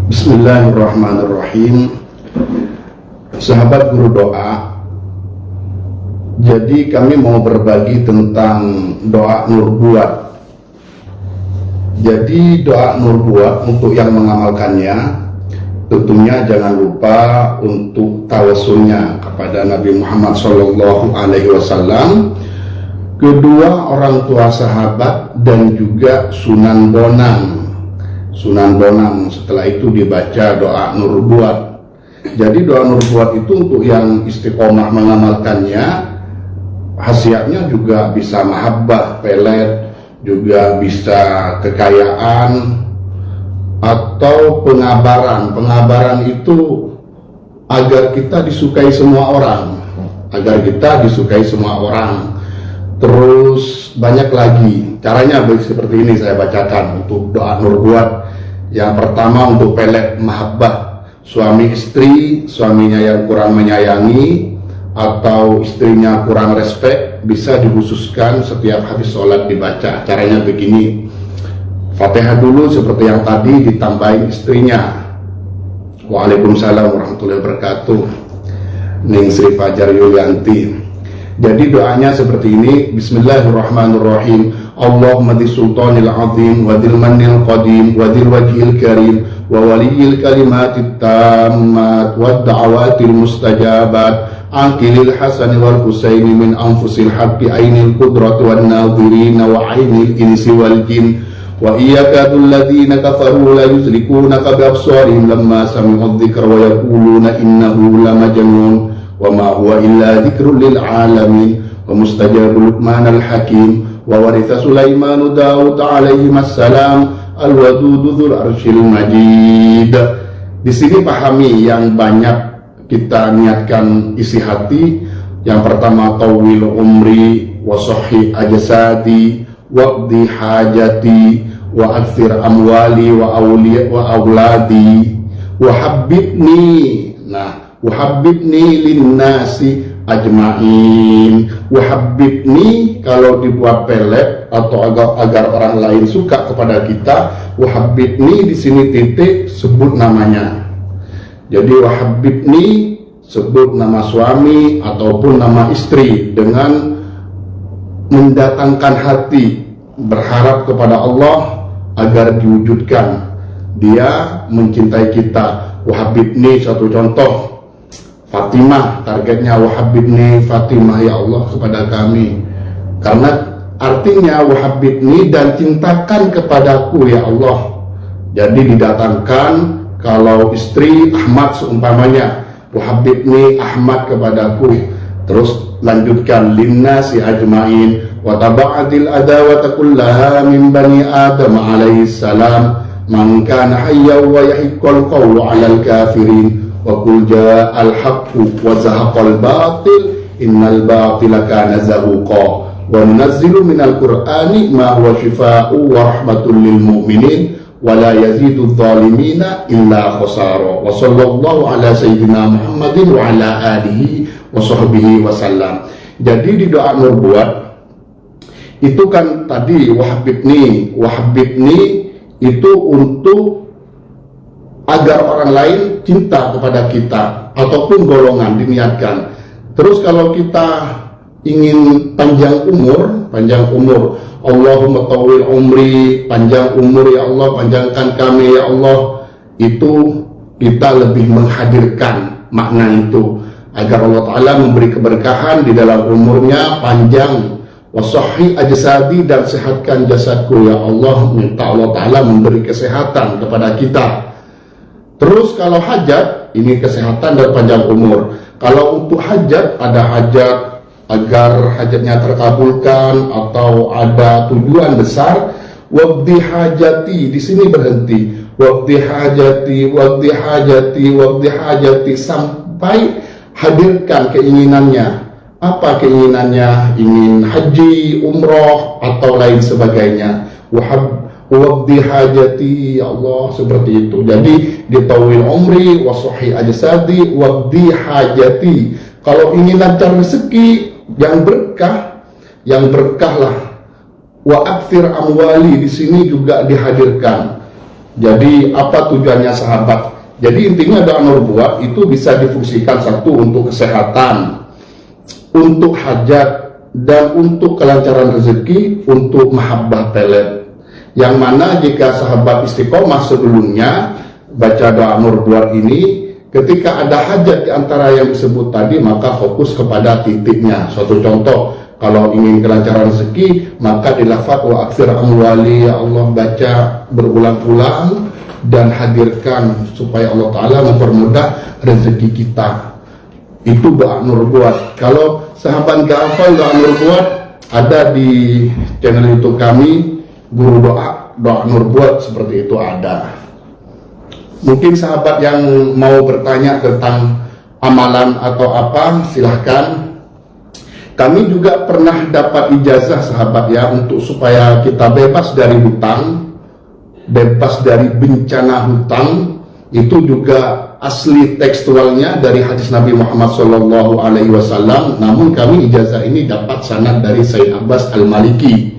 Bismillahirrahmanirrahim. Sahabat guru doa, jadi kami mau berbagi tentang doa nubuat. Jadi doa nubuat untuk yang mengamalkannya, tentunya jangan lupa untuk tawassulnya kepada Nabi Muhammad SAW, kedua orang tua sahabat, dan juga Sunan Bonang. Setelah itu dibaca doa nubuat. Jadi doa nubuat itu untuk yang istiqomah mengamalkannya, khasiatnya juga bisa mahabbah, pelet, juga bisa kekayaan atau pengabaran. Pengabaran itu agar kita disukai semua orang, Terus banyak lagi caranya, seperti ini saya bacakan untuk doa nubuat. Yang pertama untuk pelet mahabbah, suami istri, suaminya yang kurang menyayangi atau istrinya kurang respek, bisa dikhususkan setiap habis sholat dibaca. Caranya begini, Fatihah dulu seperti yang tadi, ditambahin istrinya. Waalaikumsalam warahmatullahi wabarakatuh, Ning Sri Fajar Yulianti. Jadi doanya seperti ini, Bismillahirrahmanirrahim. Allahumma di sultanil azim wa dil manil qadim wa dil wajhil karim wa waliyil kalimatit tammat wa da'awatil mustajabat aqilil hasani wal husaini min anfusil haqqi ainil qudrati wan nadhirina wa ainil insi wal jin wa iyyakadul ladhina kafaru la yusrikunaka bi absarihim lamma sami'u dzikra wa yaquluna innahu lamajnun wa ma huwa illa dzikrul lil alamin wa mustajabul luqmanal hakim wa waritha Sulaiman Daud alaihi assalam al wadudu dzul arsyil majid. Di sini pahami yang banyak kita niatkan isi hati. Yang pertama, tawil umri wa sahhi ajsadi waqdi hajati wa akthir amwali wa awliya wa auladi wa habibni. Wahabibni linnasi ajma'in. Wahabibni kalau dibuat pelet atau agar orang lain suka kepada kita. Wahabibni di sini titik, sebut namanya. Jadi wahabibni sebut nama suami ataupun nama istri dengan mendatangkan hati, berharap kepada Allah agar diwujudkan. Dia mencintai kita. Wahabibni satu contoh, Fatimah, targetnya wahabibni Fatimah ya Allah kepada kami, karena artinya wahabibni dan cintakan kepadaku ya Allah. Jadi didatangkan kalau istri Ahmad seumpamanya, wahabibni Ahmad kepadaku. Terus lanjutkan linnasi ajmain wa taba'atil adawata kullaha min bani Adam alaihi salam man kana hayya wa yahiqqal qawlu 'alal kafirin wa qul ja'al haqqu wa zahaqal batil innal batila kana zahuqa wa nunazzilu minal qur'ani ma huwa shifaa'u wa rahmatul lil mu'minin wa la yazidudz zalimina illa khasara. Wa sallallahu ala sayyidina Muhammadin wa ala alihi wa sahbihi wa sallam. Jadi di doa nubuat itu kan tadi wahabibni itu untuk agar orang lain cinta kepada kita ataupun golongan diniatkan. Terus kalau kita ingin panjang umur, Allahumma tawil umri, panjang umur ya Allah, panjangkan kami ya Allah, itu kita lebih menghadirkan makna itu agar Allah Ta'ala memberi keberkahan di dalam umurnya panjang. Wasahhi ajsadi, dan sehatkan jasadku ya Allah, minta Allah Ta'ala memberi kesehatan kepada kita. Terus kalau hajat, ini kesehatan dan panjang umur. Kalau untuk hajat, ada hajat agar hajatnya terkabulkan atau ada tujuan besar, waqdi hajati, di sini berhenti, waqdi hajati sampai hadirkan keinginannya. Apa keinginannya? Ingin haji, umroh, atau lain sebagainya. Waqdi hajati ya Allah, seperti itu. Jadi ditawil umri wa sahhi ajsadi waqdi hajati. Kalau ingin lancar rezeki yang berkahlah. Wa akthir amwali, di sini juga dihadirkan Jadi apa tujuannya sahabat? Jadi intinya doa nubuat itu bisa difungsikan, satu untuk kesehatan, untuk hajat, dan untuk kelancaran rezeki, untuk mahabbah pelet. Yang mana jika sahabat istiqomah sebelumnya baca doa nubuat ini, ketika ada hajat di antara yang disebut tadi, maka fokus kepada titiknya. Suatu contoh, kalau ingin kelancaran rezeki, maka dilafaz wa aktsir amwali, ya Allah, baca berulang-ulang dan hadirkan supaya Allah Ta'ala mempermudah rezeki kita. Itu doa nubuat. Kalau sahabat gak hafal doa nubuat, ada di channel YouTube kami, Guru Doa nubuat seperti itu ada. Mungkin sahabat yang mau bertanya tentang amalan atau apa, silahkan. Kami juga pernah dapat ijazah sahabat ya, untuk supaya kita bebas dari hutang, bebas dari bencana hutang. Itu juga asli tekstualnya dari hadis Nabi Muhammad SAW. Namun kami ijazah ini dapat sanad dari Sayyid Abbas Al-Maliki.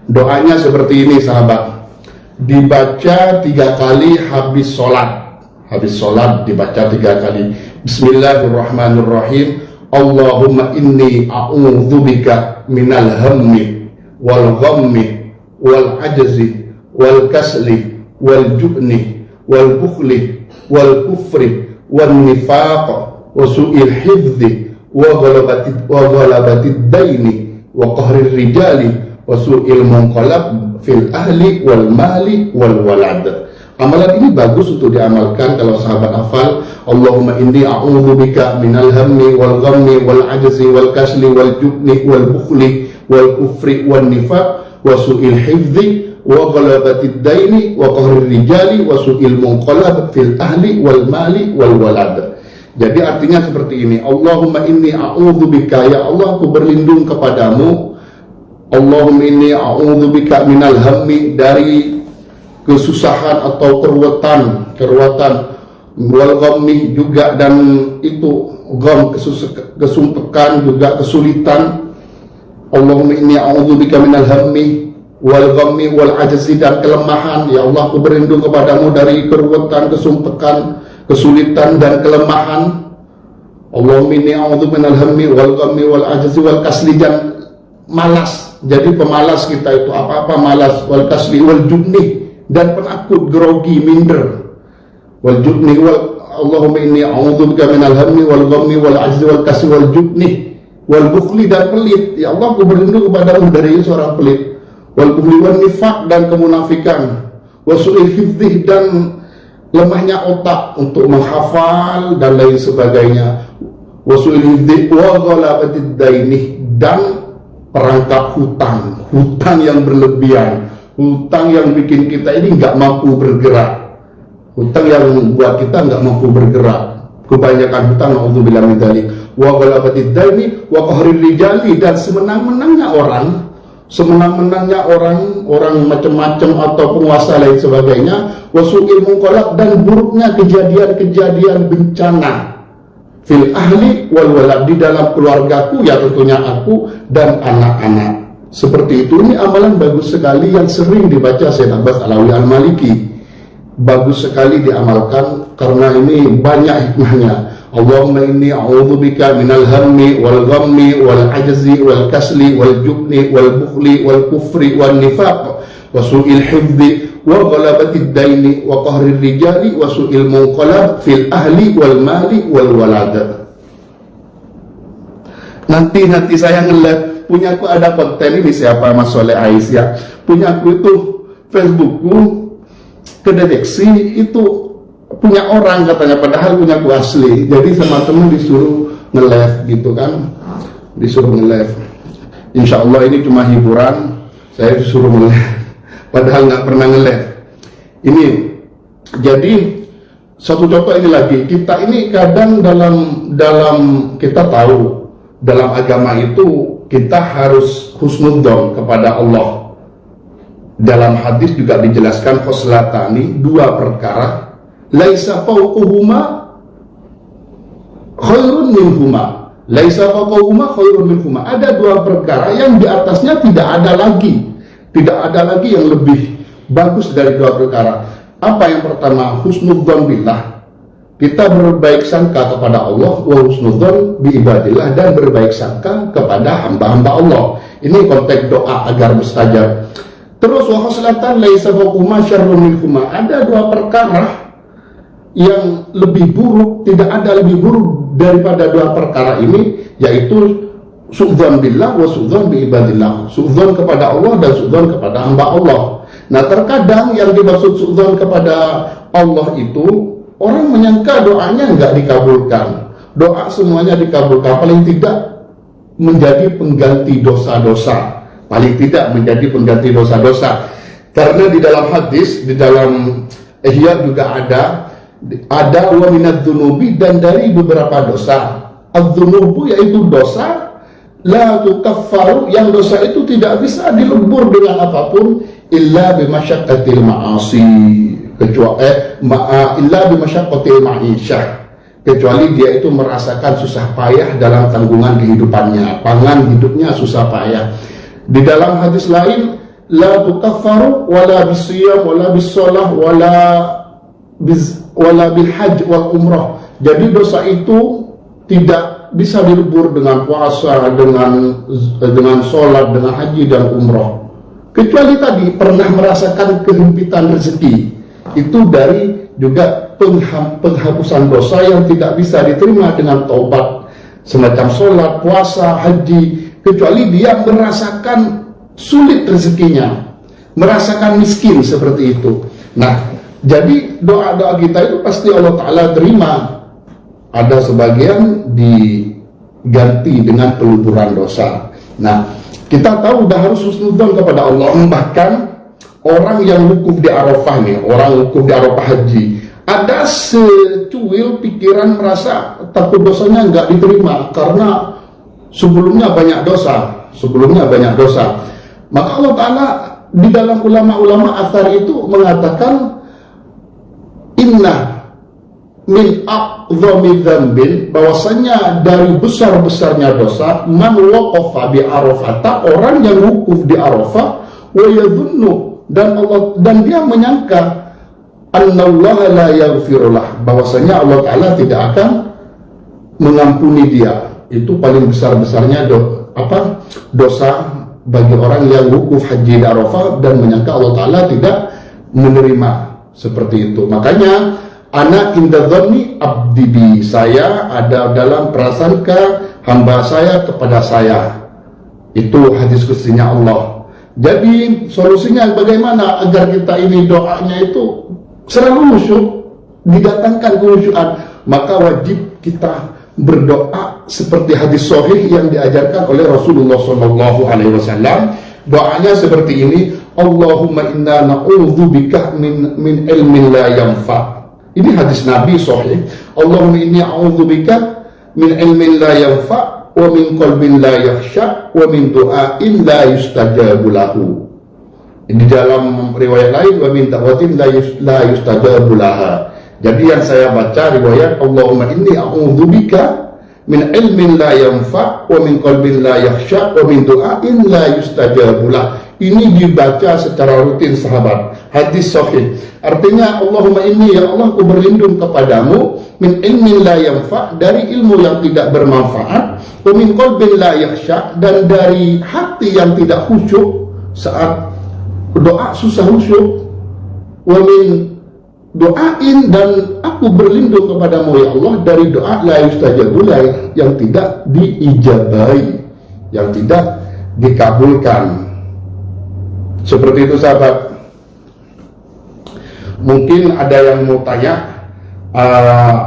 Doanya seperti ini sahabat, dibaca 3 kali habis sholat. Habis sholat dibaca 3 kali. Bismillahirrahmanirrahim. Allahumma inni a'udzubika minal hammi wal ghammi wal ajzi wal kasli wal jubni wal bukhli wal kufri wal nifaq wa su'il hifdzi wa ghalabatid daini wa qahrir rijali wa su'il munqalab fil ahli wal mali wal walad. Amalan ini bagus untuk diamalkan kalau sahabat hafal. Allahumma inni a'udzubika minal hammi wal ghammi wal ajzi wal kasli wal jubni wal bukhli wal kufri wal nifaq wa su'il hifdzi wa ghalabatid daini wa qahrir rijali wa su'il munqalab fil ahli wal mali wal walad. Jadi artinya seperti ini, Allahumma inni a'udzubika, ya Allah aku berlindung kepadamu. Allahumma inni a'udzubika minal hammi, dari kesusahan atau keruwetan, wal ghammi juga, dan itu gham, kesumpekan juga, kesulitan. Allahumma inni a'udzubika minal hammi wal ghammi wal ajzi, dan kelemahan. Ya Allah aku berlindung kepadamu dari keruwetan, kesumpekan, kesulitan dan kelemahan. Allahumma inni a'udzubika minal hammi wal ghammi wal ajzi wal kasli, dan malas. Jadi pemalas kita itu apa-apa malas, wal kasli wal jubni, dan penakut, grogi, minder, wal jubni wal Allahumma inni a'udzubika minal hammi wal ghammi wal ajzi wal kasli wal jubni wal bukhli, dan pelit. Ya Allah aku berlindung kepadamu dari seorang pelit, wal bukhli wal nifaq, dan kemunafikan, wa su'il hifdzi, dan lemahnya otak untuk menghafal dan lain sebagainya, wa su'il hifdzi wa ghalabatid daini, dan perangkap hutang yang berlebihan, hutang yang bikin kita ini nggak mampu bergerak, hutang yang membuat kita nggak mampu bergerak. Kebanyakan hutang, na'udzubillah min dzalik, wa ghalabatid daini wa qahrir rijali, dan semenang-menangnya orang macam-macam atau penguasa lain sebagainya, wa su'il munqalab, dan buruknya kejadian-kejadian bencana, fil ahli wal walad, di dalam keluargaku, ya tentunya aku dan anak-anak. Seperti itu. Ini amalan bagus sekali yang sering dibaca Sayyid Abbas Alawi Al-Maliki. Bagus sekali diamalkan karena ini banyak hikmahnya. Allahumma inni a'udzubika minal hammi wal ghammi wal ajzi wal kasli wal jubni wal bukhli wal kufri wal nifaq wa su'il hifdzi wa ghalabatid daini wa qahrir rijali wa su'il munqalab fil ahli wal mali wal walad. Nanti saya nge-live, punyaku ada konten ini, siapa Mas Soleh Aisyah, punyaku itu Facebookku kedeteksi itu punya orang katanya, padahal punyaku asli. Jadi sama temen disuruh nge-live gitu kan, disuruh nge-live. Insya Allah ini cuma hiburan, saya disuruh nge-live padahal nggak pernah nge-live. Ini jadi satu contoh ini lagi, kita ini kadang dalam kita tahu dalam agama itu kita harus husnudzon kepada Allah. Dalam hadis juga dijelaskan khoslatani, 2 perkara, laisa fawquhuma khairun minhuma, laisa fawquhuma khairun minhuma. Ada 2 perkara yang di atasnya tidak ada lagi yang lebih bagus dari 2 perkara. Apa yang pertama? Husnudzon billah. Kita berbaik sangka kepada Allah, wa husnudzon bi ibadillah, dan berbaik sangka kepada hamba-hamba Allah. Ini konteks doa agar mustajab. Terus wa khaslatan laisa fawquma syarrun minhuma. Ada dua perkara yang lebih buruk, tidak ada lebih buruk daripada dua perkara ini, yaitu su'dzon billah wa su'dzon bi ibadillah. Su'dzon kepada Allah dan su'dzon kepada hamba Allah. Nah, terkadang yang dimaksud su'dzon kepada Allah itu orang menyangka doanya nggak dikabulkan. Doa semuanya dikabulkan, paling tidak menjadi pengganti dosa-dosa. Paling tidak menjadi pengganti dosa-dosa. Karena di dalam hadis, di dalam Ihya juga ada wa minadz dzunubi, dan dari beberapa dosa. Adz-dzunubu yaitu dosa, la tukaffaru, yang dosa itu tidak bisa dilebur dengan apapun, illa bimasyaqqatil ma'asi, illa bimasyaqqatil ma'isyah, kecuali dia itu merasakan susah payah dalam tanggungan kehidupannya, pangan hidupnya susah payah. Di dalam hadis lain, la tukaffaru wala bisiyam wala bisolah wala bil hajj wal umrah. Jadi dosa itu tidak bisa dilebur dengan puasa, dengan sholat, dengan haji dan umrah, kecuali tadi pernah merasakan kehimpitan rezeki. Itu dari juga penghapusan dosa yang tidak bisa diterima dengan taubat, semacam sholat, puasa, haji, kecuali dia merasakan sulit rezekinya, merasakan miskin seperti itu. Nah, jadi doa-doa kita itu pasti Allah Ta'ala terima. Ada sebagian diganti dengan peluburan dosa. Nah, kita tahu udah harus husnudzon kepada Allah. Bahkan orang yang wukuf di Arafah nih, orang wukuf di Arafah haji, ada secuil pikiran merasa takut dosanya nggak diterima karena sebelumnya banyak dosa. Maka Allah Ta'ala di dalam ulama-ulama athar itu mengatakan, inna min a'zami dzambin, bahwasanya dari besar-besarnya dosa, man waqafa bi Arafata, orang yang wukuf di Arafah, wa yadhunnu, dan dia menyangka annallaha la yaghfirullah, bahwasanya Allah Ta'ala tidak akan mengampuni dia. Itu paling besar-besarnya dosa bagi orang yang wukuf haji di Arafah dan menyangka Allah Ta'ala tidak menerima seperti itu. Makanya ana inda dzanni abdi bi, saya ada dalam prasangka hamba saya kepada saya. Itu hadis kutsinya Allah. Jadi solusinya bagaimana agar kita ini doanya itu selalu khusyuk, didatangkan kehusyukan? Maka wajib kita berdoa seperti hadis sahih yang diajarkan oleh Rasulullah SAW. Doanya seperti ini, Allahumma inna na'udzubika min ilmin la yanfa. Ini hadis Nabi sahih. Allahumma inni a'udzubika min ilmin la yanfa, wa min qalbin la yakhsha, wa min du'ain la yustajabu lahu. Di dalam riwayat lain, wa min da'watin la yustajabu laha. Jadi yang saya baca riwayat, Allahumma inni a'udzubika min ilmin la yanfa, wa min qalbin la yakhsha, wa min du'ain la yustajabu lah. Ini dibaca secara rutin sahabat. Hadis sahih. Artinya, Allahumma inni, ya Allah, aku berlindung kepadamu, min ilmin la yanfa, dari ilmu yang tidak bermanfaat, wa min qalbin la yakhsha, dan dari hati yang tidak khusyuk saat doa susah khusyuk, wa min doain, dan aku berlindung kepadamu ya Allah dari doa la yustajabu lah, yang tidak diijabai, yang tidak dikabulkan. Seperti itu sahabat. Mungkin ada yang mau tanya,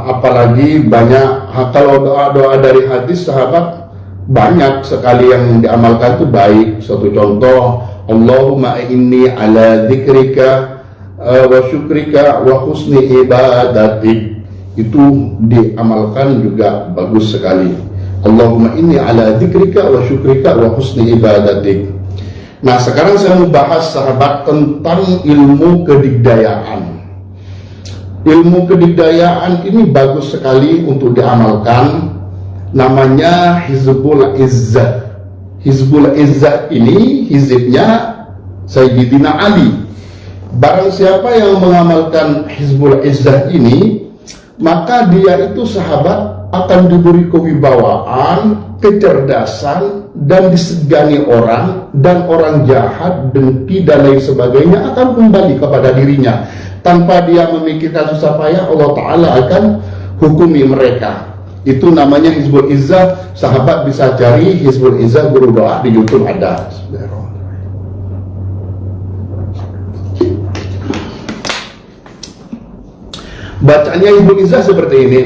apalagi banyak kalau doa-doa dari hadis sahabat banyak sekali yang diamalkan itu baik. Satu contoh, Allahumma inni ala dzikrika wa syukrika wa husni ibadatik, itu diamalkan juga bagus sekali. Allahumma inni ala dzikrika wa syukrika wa husni ibadatik. Nah, sekarang saya mau bahas sahabat tentang ilmu kedikdayaan. Ilmu kedikdayaan ini bagus sekali untuk diamalkan. Namanya Hizbul Izzah. Hizbul Izzah ini hizibnya Sayyidina Ali. Barang siapa yang mengamalkan Hizbul Izzah ini, maka dia itu sahabat akan diberi kewibawaan, kecerdasan, dan disegani orang, dan orang jahat, dengki, dan lain sebagainya akan kembali kepada dirinya. Tanpa dia memikirkan susah payah, Allah Ta'ala akan hukumi mereka. Itu namanya Hizbul Izzah. Sahabat bisa cari Hizbul Izzah Guru Doa di YouTube ada. Bacaannya Hizbul Izzah seperti ini.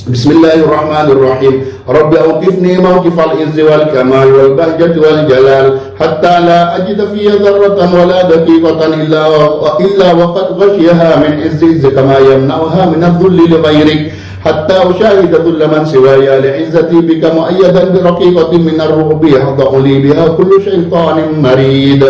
Bismillahirrahmanirrahim. Rabbi awqifni mawqifal izzi wal kamal wal bahjati wal jalal hatta la ajida fiyya dharratan wa la daqiqatan illa wa qad ghashiyaha min izzi kama yamna'uha min adh-dhulli li ghayrik hatta ushahida dhulla man siwaya li'izzati bika mu'ayyadan bi raqiqatin min ar-ruhbi yahda'u li biha kullu shaytanin marid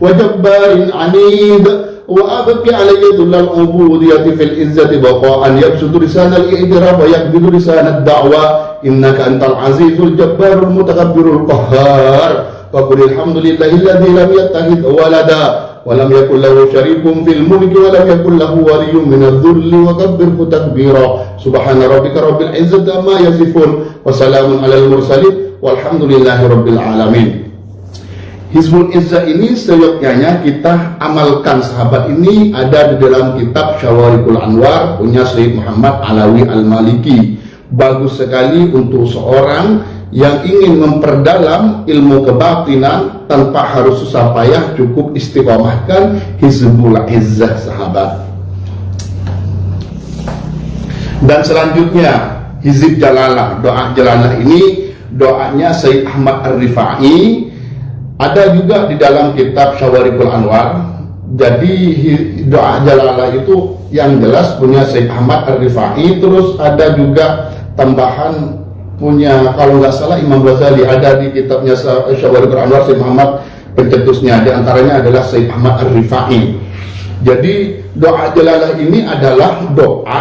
wa jabbarin 'anid وأبقي علي ذل العبودية في العزة بقاء يبسط لسان الإعتراف ويقبض لسان الدعوة إنك أنت العزيز الجبار المتكبر القهار وقل الحمد لله الذي لم يتخذ ولدا ولم يكن له شريك في الملك ولم يكن له ولي من الذل وكبره تكبيرا سبحان ربك رب العزة عما يصفون وسلام على المرسلين والحمد لله رب العالمين. Hizbul Izzah ini seyogyanya kita amalkan. Sahabat ini ada di dalam kitab Syawarikul Anwar punya Syekh Muhammad Alawi Al-Maliki. Bagus sekali untuk seorang yang ingin memperdalam ilmu kebatinan tanpa harus susah payah, cukup istiqomahkan Hizbul Izzah sahabat. Dan selanjutnya Hizib Jalalah. Doa Jalalah ini doanya Syekh Ahmad Ar-Rifai. Ada juga di dalam kitab Syawarikul Anwar. Jadi doa Jalalah itu yang jelas punya Syekh Ahmad Ar-Rifai. Terus ada juga tambahan punya, kalau nggak salah, Imam Ghazali. Ada di kitabnya Syawarikul Anwar Syekh Muhammad, pencetusnya di antaranya adalah Syekh Ahmad Ar-Rifai. Jadi doa Jalalah ini adalah doa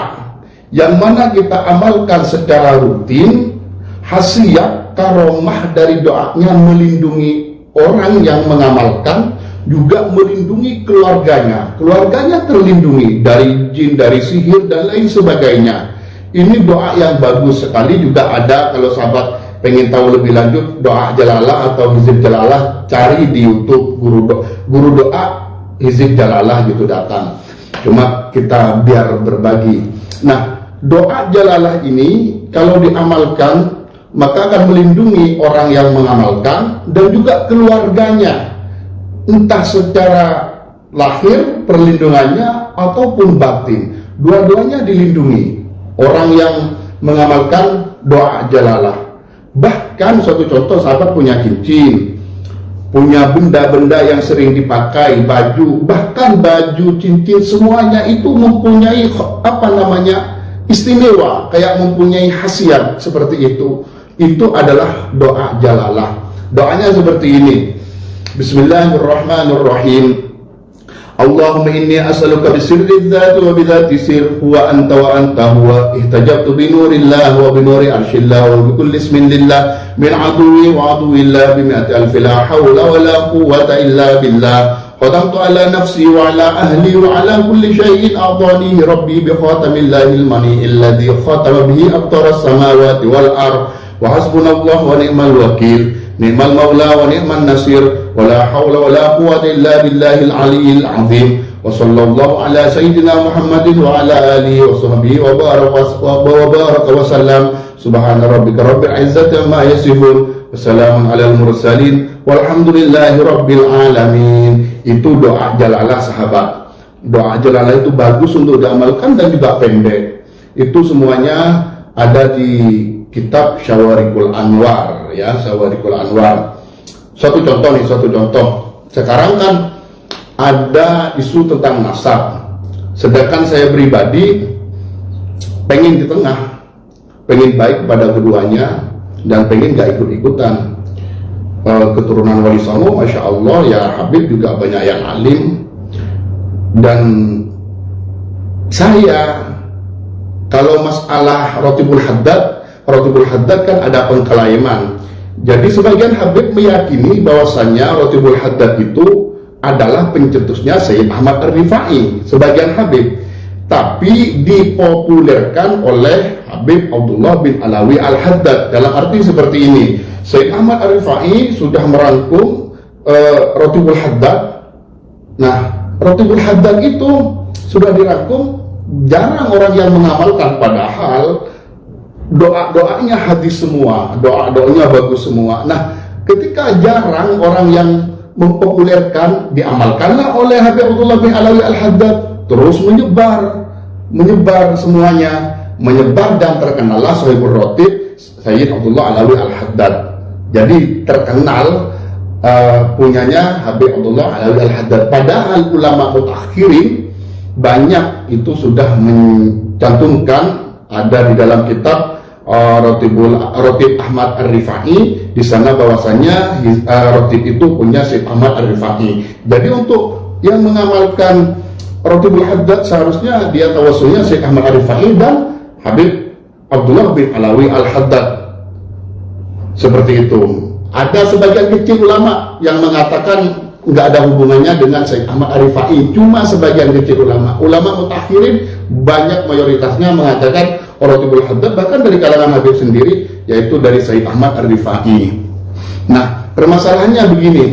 yang mana kita amalkan secara rutin. Khasiat karomah dari doanya melindungi orang yang mengamalkan, juga melindungi keluarganya. Keluarganya terlindungi dari jin, dari sihir, dan lain sebagainya. Ini doa yang bagus sekali. Juga ada, kalau sahabat pengen tahu lebih lanjut doa Jalalah atau Hizib Jalalah, cari di YouTube guru doa Hizib Jalalah gitu, datang. Cuma kita biar berbagi. Nah, doa Jalalah ini kalau diamalkan maka akan melindungi orang yang mengamalkan dan juga keluarganya, entah secara lahir perlindungannya ataupun batin, dua-duanya dilindungi orang yang mengamalkan doa Jalalah. Bahkan suatu contoh, sahabat punya cincin, punya benda-benda yang sering dipakai, baju, bahkan baju, cincin, semuanya itu mempunyai istimewa, kayak mempunyai khasiat seperti itu. Itu adalah doa Jalalah. Doanya seperti ini. Bismillahirrahmanirrahim. Allahumma inni as'aluka bisirri dzati wa bidzati sir huwa anta wa anta huwa ihtajabtu bi nurillah wa bi nuri arshillah wa bi kulli ismin lillah min aduwi wa aduwillah bi mi'ati alfi la hawla wa la quwwata illa billah. Qadamtu ala nafsi wa ala ahli wa ala kulli shay'in a'tanihi rabbi bi khatamillahil mani alladhi khatama bihi aqtara as-samawati wal ardh. Wa hasbunallahu wa ni'mal wakil, ni'mal maula wa ni'man nasir, wa la hawla wa la quwwata illa billahil aliyyil azim. Wa sallallahu ala sayyidina Muhammadin wa ala alihi wa sahbihi wa baraka wa sallam. Subhana rabbika rabbil izzati amma yasifun, wa salamun alal mursalin, walhamdulillahi rabbil alamin. Itu doa Jalalah sahabat. Doa Jalalah itu bagus untuk diamalkan dan juga pendek. Itu semuanya ada di kitab Syawarikul Anwar, ya, Syawarikul Anwar. Suatu contoh. Sekarang kan ada isu tentang nasab. Sedangkan saya pribadi pengen di tengah, pengen baik kepada keduanya dan pengen gak ikut-ikutan. Keturunan Wali Songo, Masya Allah, ya Habib juga banyak yang alim. Dan saya, kalau masalah Rotibul Haddad kan ada pengkelaiman. Jadi sebagian Habib meyakini bahwasannya Rotibul Haddad itu adalah pencetusnya Sayyid Ahmad Ar-Rifai, sebagian Habib, tapi dipopulerkan oleh Habib Abdullah bin Alawi Al-Haddad. Dalam arti seperti ini, Sayyid Ahmad Ar-Rifai sudah merangkum Ratibul Haddad. Nah, Ratibul Haddad itu sudah dirangkum, jarang orang yang mengamalkan, padahal doa-doanya hadis semua, doa-doanya bagus semua. Nah, ketika jarang orang yang mempopulerkan, diamalkanlah oleh Habib Abdullah bin Alawi Al-Haddad, terus menyebar semuanya, menyebar dan terkenallah Shahibul Ratib Sayyid Abdullah Alawi Al-Haddad. Jadi terkenal punyanya Habib Abdullah Alawi Al-Haddad. Padahal ulama mutakhirin banyak itu sudah mencantumkan, ada di dalam kitab Ratib Ahmad Ar-Rifai, di sana bahwasanya Ratib itu punya Syekh Ahmad Ar-Rifai. Jadi untuk yang mengamalkan Ratibul Haddad seharusnya dia tawassulnya Syekh Ahmad Ar-Rifai dan Habib Abdullah bin Alawi Al-Haddad. Seperti itu. Ada sebagian kecil ulama yang mengatakan nggak ada hubungannya dengan Syekh Ahmad Ar-Rifai, cuma sebagian kecil ulama. Ulama mutakhirin banyak mayoritasnya mengatakan Ratibul Haddad, bahkan dari kalangan Habib sendiri, yaitu dari Syekh Ahmad Ar-Rifai. Nah, permasalahannya begini.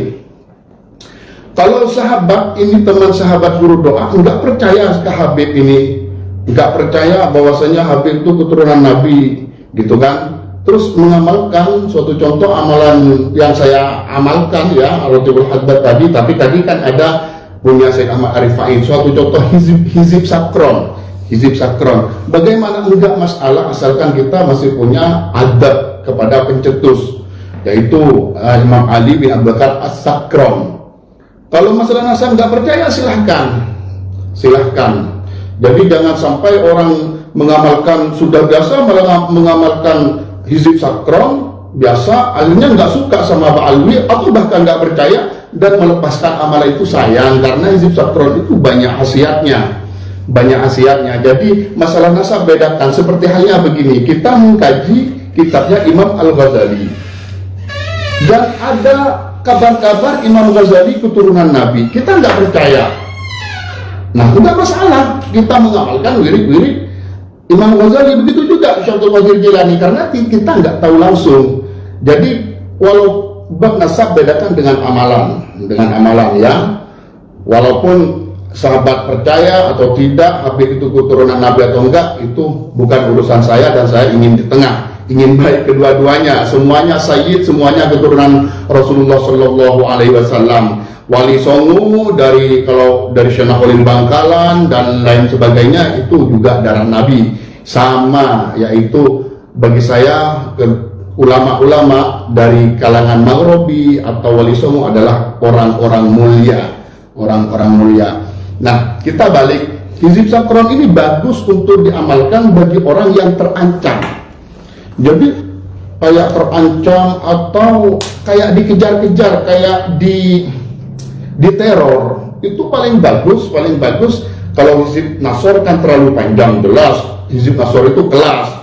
Kalau sahabat ini, teman sahabat guru doa, nggak percaya ke Habib ini, nggak percaya bahwasanya Habib itu keturunan Nabi, gitu kan? Terus mengamalkan suatu contoh amalan yang saya amalkan ya, Ratibul Haddad tadi, tapi tadi kan ada punya Syekh Ahmad Ar-Rifai, suatu contoh hizib sakron. Hizib sakron, bagaimana enggak masalah asalkan kita masih punya adab kepada pencetus, yaitu Imam Ali bin Abu Bakar As-Sakron. Kalau masalah nasab nggak percaya, silahkan. Jadi jangan sampai orang mengamalkan sudah biasa malah mengamalkan hizib sakron biasa, akhirnya nggak suka sama Pak Alwi atau bahkan nggak percaya dan melepaskan amalan itu. Sayang, karena hizib sakron itu banyak khasiatnya. Jadi masalah nasab bedakan. Seperti halnya begini, kita mengkaji kitabnya Imam Al-Ghazali dan ada kabar-kabar Imam Ghazali keturunan Nabi, kita nggak percaya. Nah, enggak masalah, kita mengamalkan wirid-wirid Imam Ghazali, begitu juga Syekh Abdul Qadir Jilani, karena kita nggak tahu langsung. Jadi walau bab nasab bedakan dengan amalan ya, walaupun sahabat percaya atau tidak Habib itu keturunan Nabi atau enggak, itu bukan urusan saya, dan saya ingin di tengah, ingin baik kedua-duanya, semuanya sayyid, semuanya keturunan Rasulullah Shallallahu Alaihi Wasallam. Wali Songo kalau dari Syekh Nakhluddin Bangkalan dan lain sebagainya itu juga darah Nabi, sama, yaitu bagi saya ulama-ulama dari kalangan Maghribi atau Wali Songo adalah orang-orang mulia. Nah, kita balik, hizib sakron ini bagus untuk diamalkan bagi orang yang terancam. Jadi kayak terancam atau kayak dikejar-kejar, kayak di teror, itu paling bagus. Kalau hizib nasor kan terlalu panjang, jelas hizib nasor itu kelas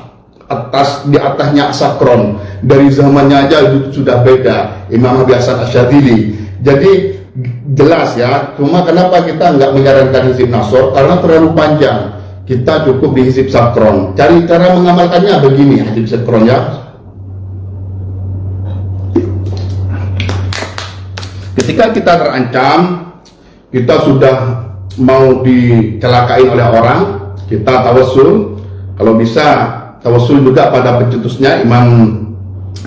di atasnya sakron, dari zamannya aja sudah beda, Imam Abi Hasan Asyadzili. Jadi jelas ya, cuma kenapa kita nggak menyarankan hizib nasor, karena terlalu panjang. Kita cukup di hizib sakron. Cari cara mengamalkannya begini, hizib sakron ya. Ketika kita terancam, kita sudah mau dicelakain oleh orang, kita tawassul. Kalau bisa tawassul juga pada pencetusnya Imam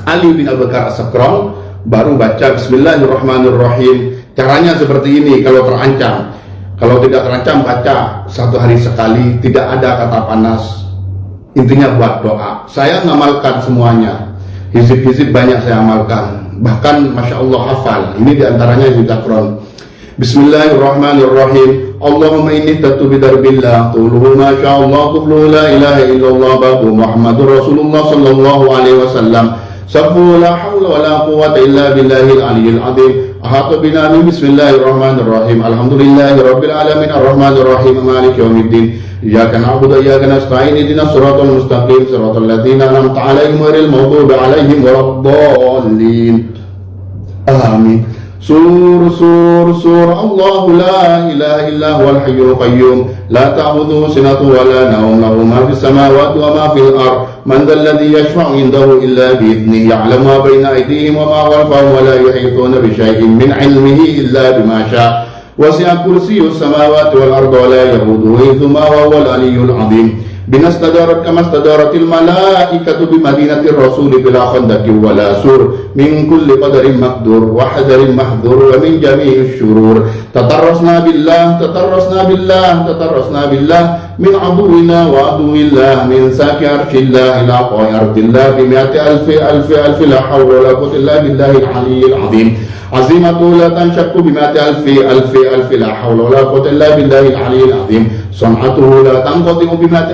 Ali bin Abu Bakar As-Sakron, baru baca Bismillahirrahmanirrahim. Caranya seperti ini kalau terancam. Kalau tidak terancam, baca 1 hari sekali, tidak ada kata panas. Intinya buat doa. Saya ngamalkan semuanya. Hizib-hizib banyak saya amalkan. Bahkan Masya Allah hafal. Ini diantaranya hizib sakron. Bismillahirrahmanirrahim. Allahumma inni tatu bidarbillah tuluhu ma sya'allah tufluhu la ilaha illallah babu Muhammadur Rasulullah sallallahu alaihi wasallam. Safu la hawla wa la quwwata illa billahil aliyyil azim. Ahata binami bismillahirrahmanirrahim. Alhamdulillahi rabbil alamin arrahmanir rahim maliki yaumiddin. Iyyaka na'budu wa iyyaka nasta'in ihdinas siratal mustaqim siratal ladzina an'amta 'alaihim ghairil maghdubi 'alaihim waladdallin. Amin. Sur sur sur Allahu la ilaha illa huwal hayyul qayyum la ta'khudhuhu sinatun wa la nawm lahu ma fis samawati wa ma fil ard man dhal ladzi yashfa'u 'indahu illa bi idhnihi ya'lamu ma bayna aydihim wa ma khalfahum wa la yuhituna bi shay'in min 'ilmihi illa bima syaa' wasi'a kursiyyuhu samawati wal arda wa la yahuduhu hifdhuhuma wa huwal 'aliyyul 'azim binastadarat kama stadaratil malaikatu bi madinatir rasul bila khandaqin wala sur min kulli qadarin maqdur wa hadarin mahdhur wa min jami'is syurur tatarrasna billah min aduwina wa aduwillah min saki arshillah ila qa'i ardillah bi mi'ati alfi la hawla wala quwwata illa billahil aliyyil azim azimatu la tanshaqu bi mi'ati alfi la hawla wala quwwata illa billahil aliyyil azim sam'atuhu la tanqati'u bi mi'ati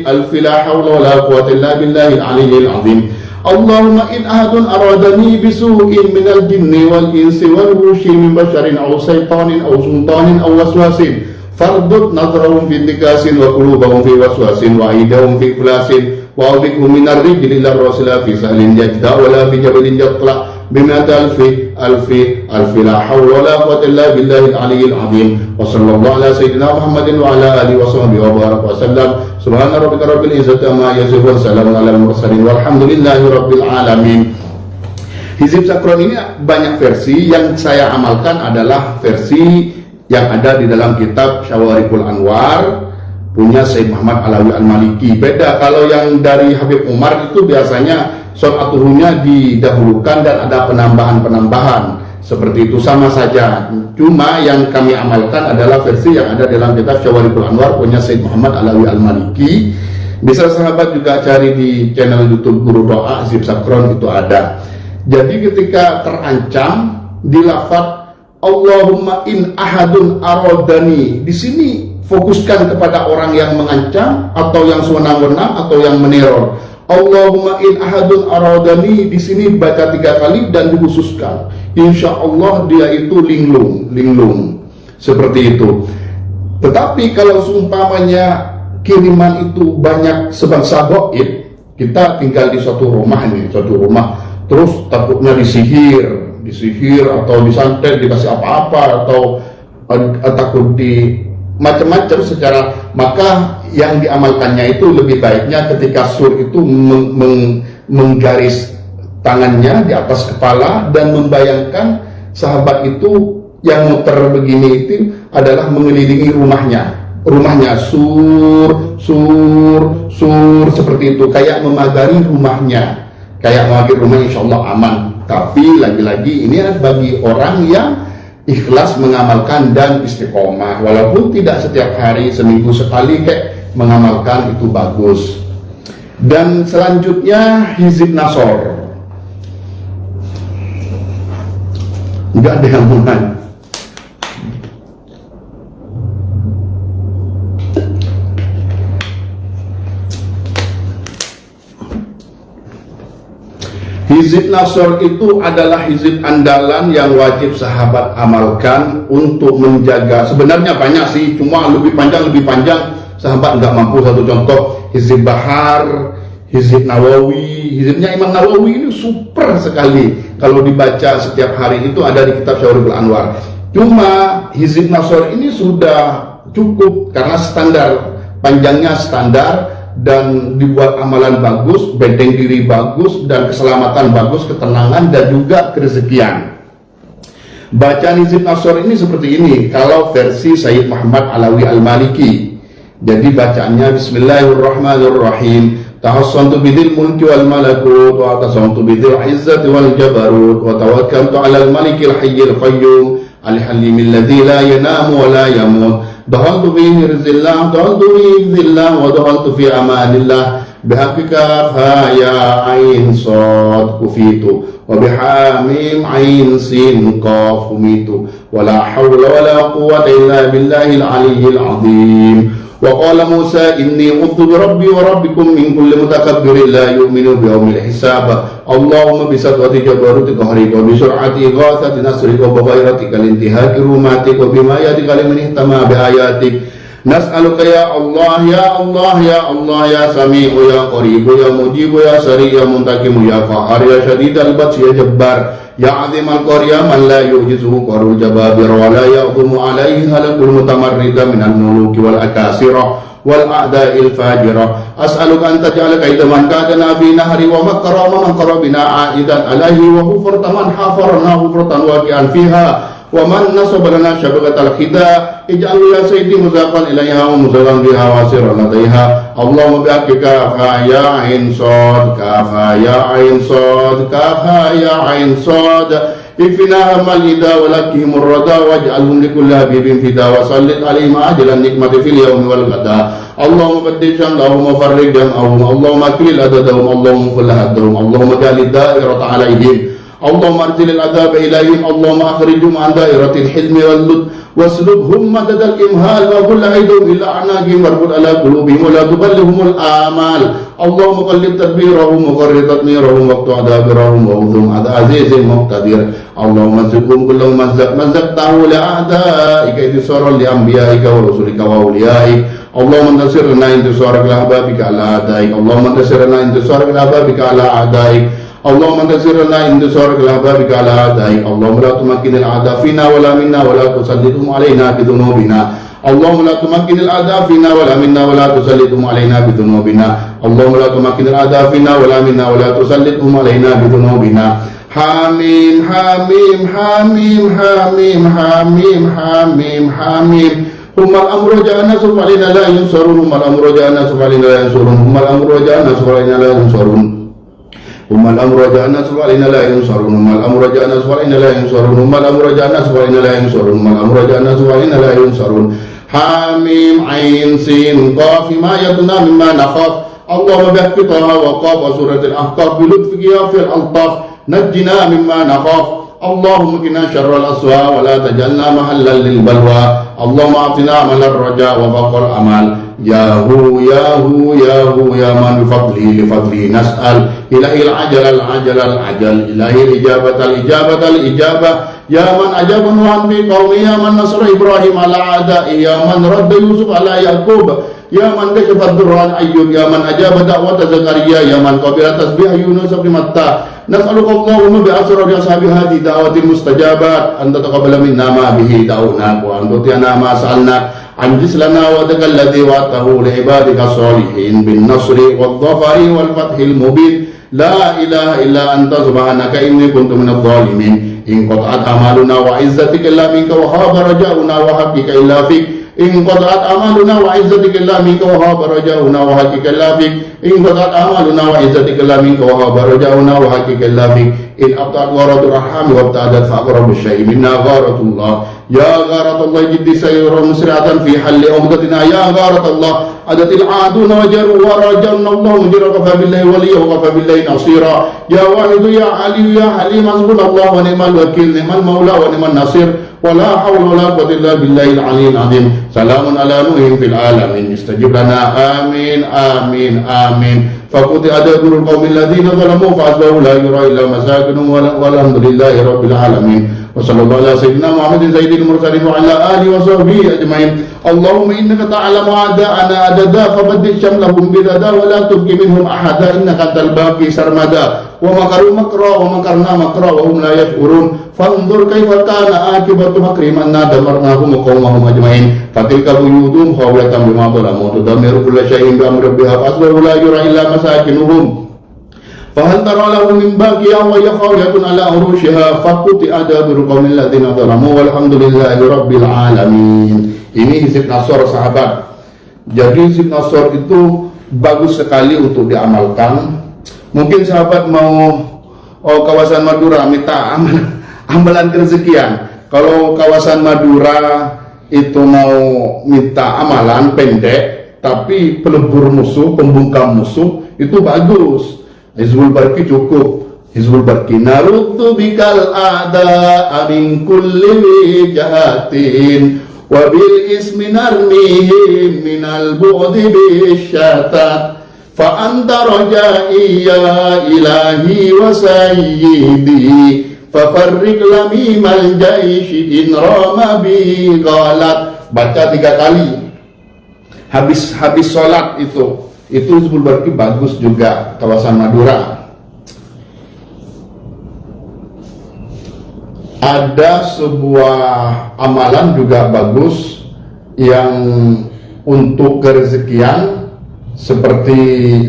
alfi la hawla wala quwwata illa billahil aliyyil azim Allahumma in ahadun aradani bisu'in minal jinni wal insi wal wushi min basharin aw saytanin aw sultanin aw waswasin fardut nazrahum fi intikasin wa qulubahum fi waswasin wa aidahum fi fulasin wa abikum minar rijli ila rasila fi sahlin yajda wala fi jabalin yatla bimata alfi la hawla wala quwwata illa billahil aliyyil azim wa sallallahu ala sayyidina Muhammadin wa ala alihi wa sahbihi wa baraka wa sallam subhana rabbika rabbil izzati amma yasifun salamun alal mursalin walhamdulillahi rabbil alamin. Hizib Sakron ini banyak versi. Yang saya amalkan adalah versi yang ada di dalam kitab Syawarikul Anwar punya Syekh Muhammad Alawi Al-Maliki. Beda kalau yang dari Habib Umar itu biasanya Sholatul-nya didahulukan dan ada penambahan-penambahan seperti itu, sama saja. Cuma yang kami amalkan adalah versi yang ada dalam kitab Syawarikul Anwar punya Syekh Muhammad Alawi Al-Maliki. Bisa sahabat juga cari di channel YouTube Guru Doa Hizib Sakron, itu ada. Jadi ketika terancam di lafaz Allahumma in ahadun aradani, di sini fokuskan kepada orang yang mengancam atau yang sewenang-wenang atau yang meneror. Allahumma in ahadun aradani, di sini baca 3 kali dan dikhususkan. Insya Allah dia itu linglung seperti itu. Tetapi kalau seumpamanya kiriman itu banyak sebangsa gaib, kita tinggal di suatu rumah terus takutnya disihir atau disantet, dikasih apa-apa atau takut di macam-macam secara, maka yang diamalkannya itu lebih baiknya ketika sur itu menggaris tangannya di atas kepala dan membayangkan sahabat itu yang muter begini itu adalah mengelilingi rumahnya sur seperti itu, kayak memagari rumahnya, insya Allah aman. Tapi lagi-lagi ini bagi orang yang ikhlas mengamalkan dan istiqomah, walaupun tidak setiap hari, seminggu sekali kayak mengamalkan itu bagus. Dan selanjutnya Hizib Nasor, nggak ada yang mulai. Hizib Nasor itu adalah hizib andalan yang wajib sahabat amalkan untuk menjaga. Sebenarnya banyak sih, cuma lebih panjang sahabat nggak mampu. Satu contoh Hizib Bahar, Hizib Nawawi. Hizibnya Imam Nawawi ini super sekali, kalau dibaca setiap hari itu ada di kitab Syawarikul Anwar. Cuma Hizib Nasor ini sudah cukup karena panjangnya standar dan dibuat amalan bagus, benteng diri bagus, dan keselamatan bagus, ketenangan, dan juga kerezekian. Bacaan Hizib Nasor ini seperti ini kalau versi Sayyid Muhammad Alawi Al-Maliki. Jadi bacaannya Bismillahirrahmanirrahim. Tahassantu bidil mulki wal malakut wa tasantu bidil izzati wal jabarut wa tawakkaltu alal malikil hayyil qayyum al-halimil ladzi la yanamu wa la yamut. Dakhaltu fi hirzillah, dakhaltu fi hirzillah, wa dakhaltu fi amanillah, bihaqqika fa ya ain sad kufitu, wa bihamim ain sin qaf kumitu, wa la hawla wa la quwwata illa billahil aliyyil azim. Wa qala Musa inni udhu bi rabbi wa rabbikum min kulli mutakabbirin la yu'minu bi yawmil hisab. Allahumma bi sadwati jabaruti qahrika wa bi sur'ati ghathati nasrika wa bi ghairati kal intihaki rumatik wa bima yatika liman ihtama bi ayatik Nas'aluka ya Allah, ya Allah, ya Allah, ya Sami'u, ya Qaribu, ya Mujibu, ya Sari, ya Muntakimu, ya Qahar, ya Syadid al-Batsi, ya Jabbar, ya Azim al-Qarya, man la yujizuhu qarul jababir, wa la ya'zumu alaihi halakul mutamarrida minal muluki wal akasirah wal a'da'il fajirah. As'aluka an taj'ala kaida man kadana fi nahri wa makra man qarabina aidan alaihi wa hufrata man hafarna hufratan waqi'an fiha wa man nasaba lana syabakatal khida ij'al ya sayyidi muzaqan ilaiha wa muzaqan biha wasiran ladaiha. Allahumma bi'akika fa ya ain sad ka ya ain sad ka ya ain sad ikfina hamal ida wa lakihim ar-rada waj'alhum likulli habibin fida wa sallit alaihim ajlan nikmati fil yawmi wal ghada. Allahumma baddil shamlahum wa farrij jam'ahum. Allahumma aklil adadahum. Allahumma fil hadahum. Allahumma jalid da'irata alaihim. Allahumma arjilil adhab ilayhim. Allahumma akhrijhum an dairatil hilmi wal lud waslubhum madadal imhal wa kull aidum ila anagim warbud ala qulubihim wa la tuballighumul amal. Allahumma qallib tadbirahum wa qarrid tadmirahum waqtu adabirahum wa udhum ada azizil muqtadir. Allahumma zukum kullu mazzaqtahu li a'daika idhisara li anbiya'ika wa rusulika wa awliyaik. Allahumma antasirna intisara ila hababika ala a'daik. Allahumma antasirna intisara ila hababika ala a'daik. Allahumma antasirna intisara ila hababika ala a'daik. Allahumma la tumakkinil a'da fina wa la minna wa la tusallithum alaina bidhunubina. Allahumma la tumakkinil a'da fina wa la minna wa la tusallithum alaina bidhunubina. Allahumma la tumakkinil a'da fina wa la minna wa la tusallithum alaina bidhunubina. Hamim hamim hamim hamim hamim hamim hamim. Hummal amru ja'ana sufalina la yunsarun. Hummal amru ja'ana sufalina la yunsarun. Hummal amru ja'ana sufalina la yunsarun. Hummal amru ja'ana sufalina la yunsarun. Hummal amru ja'ana sufalina la yunsarun. Hummal amru ja'ana sufalina la yunsarun. Hummal amru ja'ana sufalina la yunsarun. Hamim ain sin qaf ma yatuna mimma nakhaf. Allahumma bihaqqi taha wa qaf wa suratil ahqaf bi lutfika ya fil altaf najjina mimma nakhaf. Allahumma qina syarral aswa wa la tajalna mahallan lil balwa. Allahumma atina amalar raja wa faqal amal. Ya hu ya hu ya hu ya man bi fadli nas'al ilahil ajal al ajal al ajal ilahil ijabat al ijabat al ijabah. Ya man ajaba Nuhan bi qaumi ya man nasra Ibrahim ala a'da'i ya man radda Yusuf ala Yaqub ya man kashafa durran Ayyub ya man ajaba da'wat Zakaria ya man qabila tasbih Yunus bi Matta. Nas'aluka Allahumma bi asrafi ashabi hadhihi da'watil mustajabat an tataqabbala minna ma bihi da'una wa an tu'tina ma sa'alna anjis lana wa takalladhi wa tahu li ibadika salihin bin nasri wal dhafari wal fathil mubin. La ilaha illa anta subhanaka inni kuntu minadh dhalimin. In qata'at amaluna wa izzatika illa minka wa khaba raja'una wa haqqika illa fik. In qata'at amaluna wa izzatika illa minka wa khaba raja'una wa haqqika illa fik. In qata'at amaluna wa izzatika illa minka wa khaba raja'una wa haqqika illa fik. In abta'at gharatul arham wa abta'adat fa aqrabu syai' minna gharatullah. Ya gharatullah jiddi sayyirun musri'atan fi halli umdatina. Ya gharatullah adatil aduna wa jaru wa rajalna Allah mujira kafa billahi waliya wa kafa billahi nasira. Ya wahidu ya aliyu ya halim hasbunallah wa ni'mal wakil ni'mal maula wa ni'man nasir. Wa la hawla wa la quwwata illa billahi al-'aliyyil 'azim. Salamun ala nuhin fil alamin istajib lana amin amin amin. Faquti adabul qaumil ladzina zalamu fa asbahu la yura illa masakinuhum walhamdulillahi rabbil alamin. Wa sallallahu ala sayyidina Muhammadin sayyidil mursalin wa ala alihi wa sahbihi ajma'in. Allahumma innaka ta'lamu a'da'ana adada fabaddil syamlahum bidada wa la tubqi minhum ahada innaka antal baqi sarmada. Wa makaru makra wa makarna makra wa hum la yash'urun. Fanzur kaifa kana akibatu makrim anna damarnahum wa qaumahum ajma'in. Fatilka buyutum khawlatan bima zalamu tudammiru kulla syai'in bi amri rabbiha fasbahu la yura illa masakinuhum. Fahal tara lahum min baqiya wa yakhawlatun ala urushiha faquti adabul qaumil ladzina zalamu walhamdulillahi rabbil alamin. Ini hizib nasor sahabat. Jadi hizib nasor itu bagus sekali untuk diamalkan. Mungkin sahabat mau kawasan Madura minta amalan kerezekian. Kalau kawasan Madura itu mau minta amalan pendek tapi pelebur musuh, pembungkam musuh, itu bagus. Hizbul Barqi cukup. Hizbul Barqi naruddu bikal a'da min kulli wijahatin wa bil ismi narmihim minal bu'di bisyatat fa anta raja'i ya ilahi wa sayyidi fa farriq lamimal jaishi in rama bi ghalat. Baca 3 kali habis sholat itu Hizbul Barqi bagus juga, kawasan Madura. Ada sebuah amalan juga bagus yang untuk kerezekian, seperti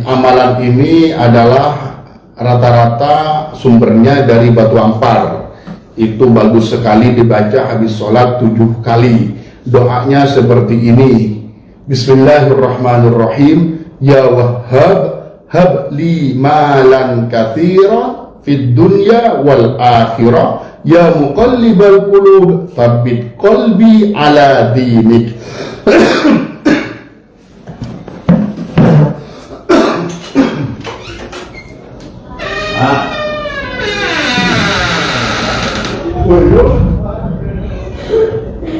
amalan ini adalah rata-rata sumbernya dari Batu Ampar. Itu bagus sekali dibaca habis sholat 7 kali. Doanya seperti ini: Bismillahirrahmanirrahim. Ya Wahhab, hab li malan katsiran fid dunya wal akhirah. Ya muqallibal qulub, tsabbit qalbi ala dinik.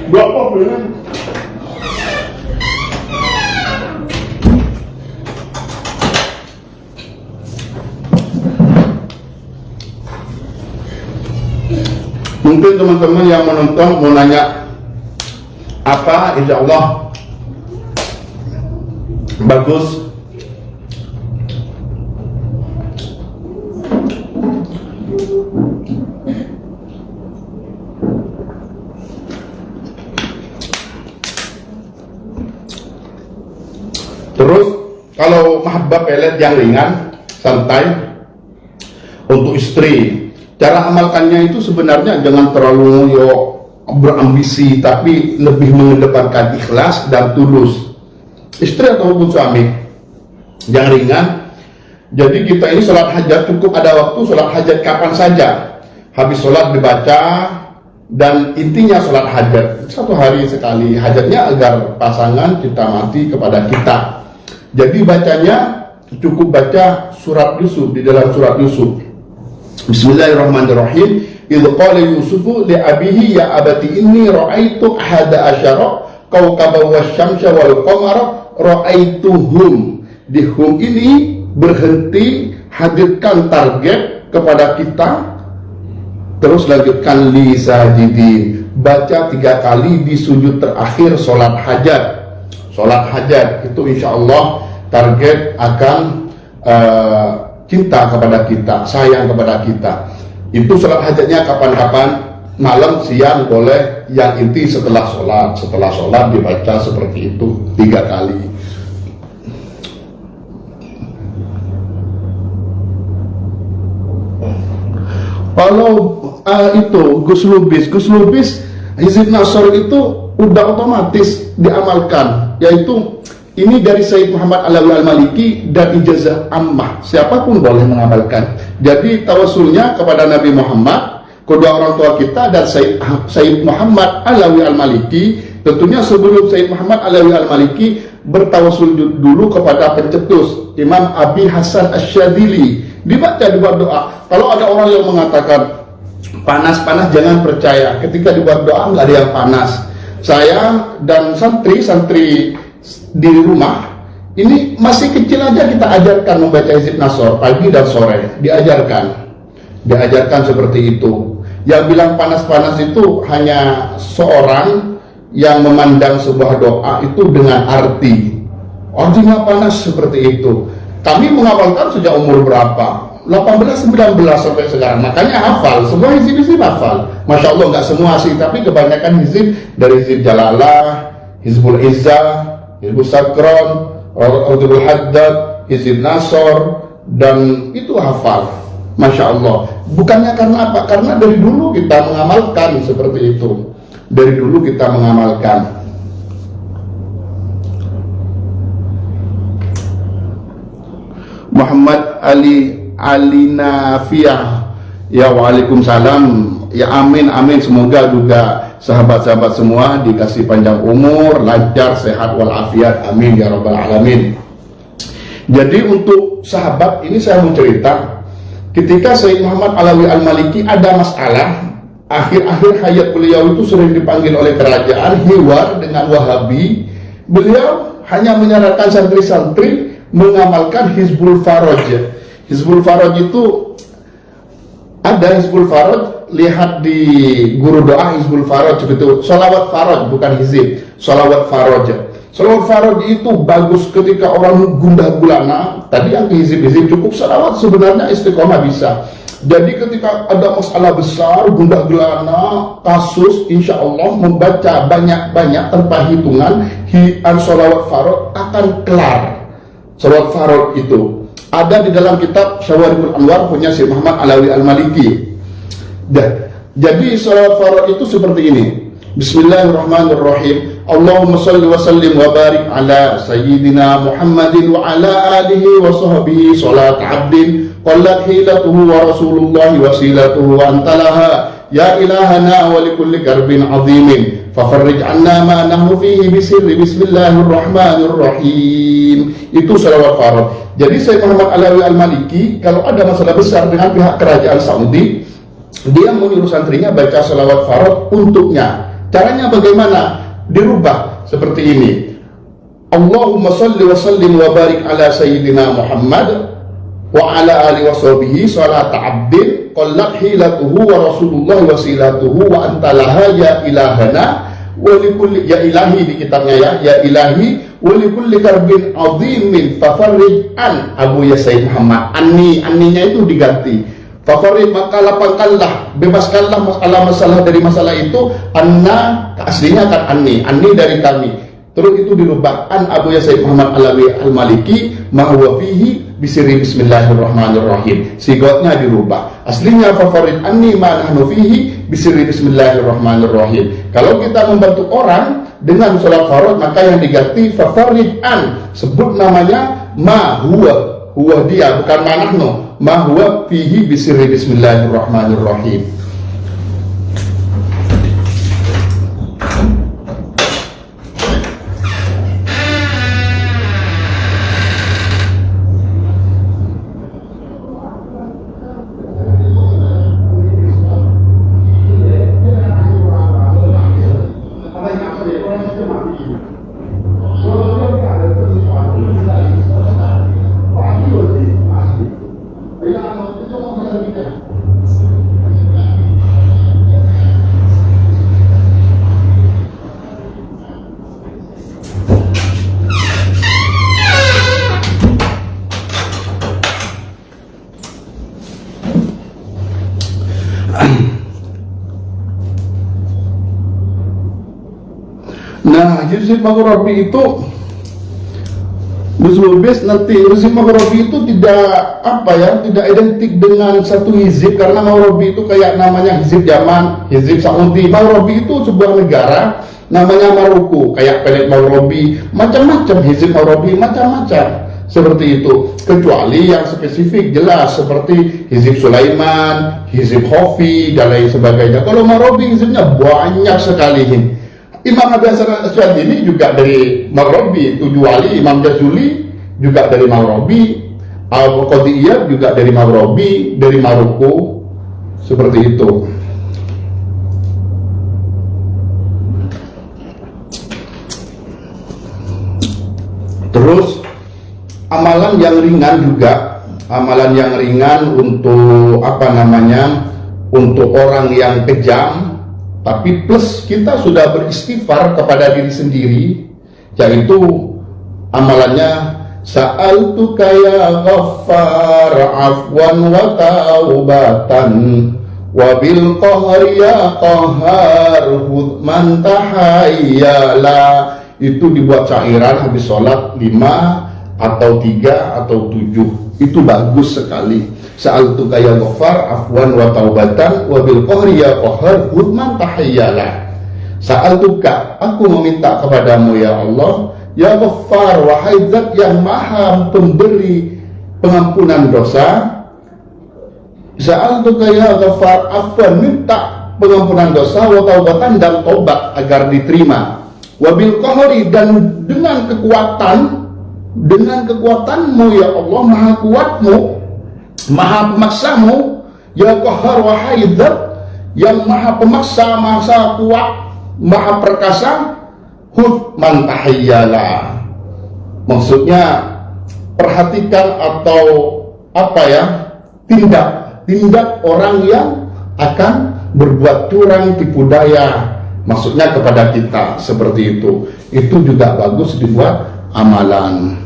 Berapa bulan? Mungkin teman-teman yang menonton mau nanya apa, insya Allah bagus. Terus kalau mahabbah pelet yang ringan, santai, untuk istri, cara amalkannya itu sebenarnya jangan terlalu berambisi, tapi lebih mengedepankan ikhlas dan tulus. Istri ataupun suami yang ringan. Jadi kita ini sholat hajat cukup ada waktu sholat hajat kapan saja. Habis sholat dibaca, dan intinya sholat hajat 1 hari sekali. Hajatnya agar pasangan kita mati kepada kita. Jadi bacanya cukup baca surat Yusuf, di dalam surat Yusuf. Bismillahirrahmanirrahim. Idh qala Yusufu li abihi ya abati inni ra'aitu ahada asyara kawkaban wasyamsa wal qamara ra'aituhum. Di hum ini berhenti, hadirkan target kepada kita. Terus lanjutkan li sajidin, baca 3 kali di sujud terakhir sholat hajat. Sholat hajat itu insya Allah target akan cinta kepada kita, sayang kepada kita. Itu sholat hajatnya kapan-kapan, malam, siang boleh, yang inti setelah sholat dibaca seperti itu 3 kali. Kalau itu Gus Lubis Hizib Nasr itu udah otomatis diamalkan, yaitu ini dari Sayyid Muhammad Alawi Al-Maliki dan ijazah ammah, siapapun boleh mengamalkan. Jadi tawasulnya kepada Nabi Muhammad, kedua orang tua kita, dan Sayyid Muhammad Alawi Al-Maliki. Tentunya sebelum Sayyid Muhammad Alawi Al-Maliki bertawasul dulu kepada pencetus Imam Abi Hasan Asyadzili. Dibaca dibuat doa. Kalau ada orang yang mengatakan panas-panas, jangan percaya. Ketika dibuat doa nggak ada yang panas. Saya dan santri di rumah ini masih kecil aja kita ajarkan membaca Hizib Nasr pagi dan sore, diajarkan seperti itu. Yang bilang panas-panas itu hanya seorang yang memandang sebuah doa itu dengan artinya panas seperti itu. Kami menghafalkan sejak umur berapa? 18, 19 sampai sekarang. Makanya hafal, semua hizib hafal. Masya Allah, nggak semua sih, tapi kebanyakan hizib, dari Hizib Jalalah, Hizbul Izzah, Hizbul Sakron, Hizbul Haddad, Hizib Nasr, dan itu hafal. Masya Allah. Bukannya karena apa? Karena dari dulu kita mengamalkan seperti itu. Dari dulu kita mengamalkan. Muhammad Ali Nafiah, ya waalaikumsalam, ya amin semoga juga sahabat-sahabat semua dikasih panjang umur, lancar, sehat walafiat, amin ya rabbal alamin. Jadi untuk sahabat ini saya mau cerita, ketika Sayyid Muhammad Alawi Al-Maliki ada masalah, akhir-akhir hayat beliau itu sering dipanggil oleh kerajaan hiwar dengan Wahabi. Beliau hanya menyarankan santri-santri mengamalkan Hizbul Faraj. Hizbul Faraj itu ada Hizbul Faraj, lihat di guru doa Hizbul Faraj, itu sholawat Faraj, bukan hizib, sholawat Faraj. Salawat farad itu bagus ketika orang gundah gulana. Tadi yang hizib-hizib cukup salawat, sebenarnya istiqomah bisa. Jadi ketika ada masalah besar, gundah gulana, kasus, insya Allah membaca banyak-banyak tanpa hitungan, salawat farad akan kelar. Salawat farad itu ada di dalam kitab Syawarihul Anwar punya Syekh Muhammad Alawi Al-Maliki. Jadi salawat farad itu seperti ini. Bismillahirrahmanirrahim. Allahumma salli wa sallim wa barik ala sayyidina Muhammadin wa ala alihi wa sahbihi salat abdin qallat hilatuhu wa rasulullahi wasilatuhu wa antalaha ya ilahana wa likulli karbin azimin fafarrij anna ma nahnu fihi bisirri bismillahirrahmanirrahim. Itu salawat farad. Jadi Syekh Muhammad Alawi Al-Maliki kalau ada masalah besar dengan pihak kerajaan Saudi, dia menyuruh santrinya baca salawat farad untuknya. Caranya bagaimana? Dirubah seperti ini. Allahumma salli wa sallim wa barik ala sayyidina Muhammad wa ala alihi wa sahbihi salata abdin qallat hilatuhu wa rasulullah wasilatuhu wa antalaha ya ilahana wa likulli, ya ilahi di kitabnya ya ilahi wa likulli karbin azimin fafarrij an Abu Yasaid Muhammad. Anninya itu diganti. Favorit maka lapangkanlah, bebaskanlah masalah dari masalah itu. Anna aslinya kan anni dari kami. Terus itu dirubah an Abu Yasaid Muhammad Alawi Al-Maliki mahwa fihi bisiri bismillahirrahmanirrahim. Sigotnya dirubah. Aslinya favorit anni ma nahnu fihi bisiri bismillahirrahmanirrahim. Kalau kita membantu orang dengan salat farad maka yang diganti favorit an, sebut namanya ma huwa dia bukan manahno, ma huwa fihi bisirri bismillahirrahmanirrahim. Nah, hizib maghrabi itu Bus nanti hizib maghrabi itu tidak tidak identik dengan satu hizib, karena maghrabi itu kayak namanya hizib Yaman, hizib Saudi. Maghrabi itu sebuah negara namanya Maroko, kayak pelet maghrabi, macam-macam hizib maghrabi, macam-macam seperti itu, kecuali yang spesifik jelas seperti hizib Sulaiman, hizib Khofi dan lain sebagainya. Kalau maghrabi hizibnya banyak sekali. Imam Abi Hasan Asy'adili juga dari Maghrabi, Tujuali Imam Jazuli juga dari Maghrabi, Al-Qadiyah juga dari Maghrabi, dari Maroko, seperti itu. Terus amalan yang ringan juga, amalan yang ringan untuk untuk orang yang kejam, tapi plus kita sudah beristighfar kepada diri sendiri, yaitu amalannya sa'altuka ya ghaffar afwan wa taubatan wa bil qahri ya qahar man tahayyala. Itu dibuat cairan habis sholat 5 atau 3 atau 7, itu bagus sekali. Sa'altuka ya ghaffar afwan wa taubatan wa bil qahri ya qahar hudman tahayyala. Sa'altuka, aku meminta kepadamu ya Allah, ya ghaffar, wahai zat yang maha pemberi pengampunan dosa. Sa'altuka ya ghaffar afwan, minta pengampunan dosa, wa taubatan, dan tobat agar diterima, wa bil qahri, dan dengan kekuatanmu ya Allah, maha kuatmu, maha pemaksamu, ya qahar, wahai zat yang maha pemaksa, maha kuat, maha perkasa, hudman tahayyala. Maksudnya perhatikan atau tindak orang yang akan berbuat curang, tipu daya maksudnya kepada kita seperti itu juga bagus dibuat amalan.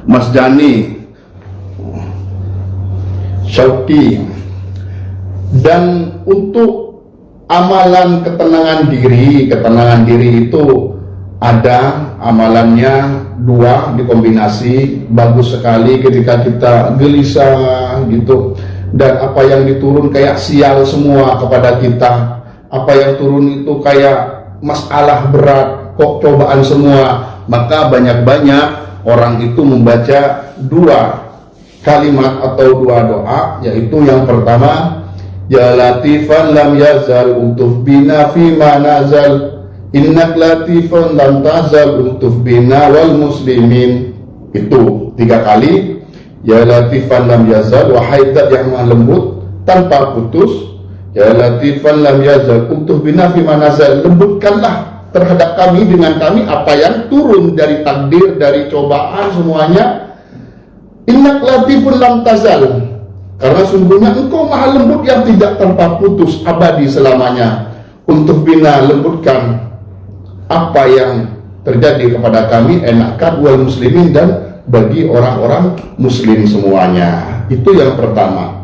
Mas Jani Syauki. Dan untuk amalan ketenangan diri itu ada amalannya dua dikombinasi, bagus sekali ketika kita gelisah gitu, dan apa yang diturun kayak sial semua kepada kita, apa yang turun itu kayak masalah berat, kok cobaan semua, maka banyak-banyak orang itu membaca dua kalimat atau dua doa, yaitu yang pertama, ya latifan lam yazal untuf bina fima nazal, innak latifan lam tazal untuf bina wal muslimin. Itu 3 kali. Ya latifan lam yazal, wahai zat yang maha lembut tanpa putus, ya latifan lam yazal untuf bina fima nazal, lembutkanlah terhadap kami dengan kami apa yang turun dari takdir, dari cobaan semuanya. Innak latifun lam tazal, karena sungguhnya engkau maha lembut yang tidak tanpa putus, abadi selamanya. Untuk bina, lembutkan apa yang terjadi kepada kami, enakkan wal muslimin, dan bagi orang-orang muslim semuanya. Itu yang pertama.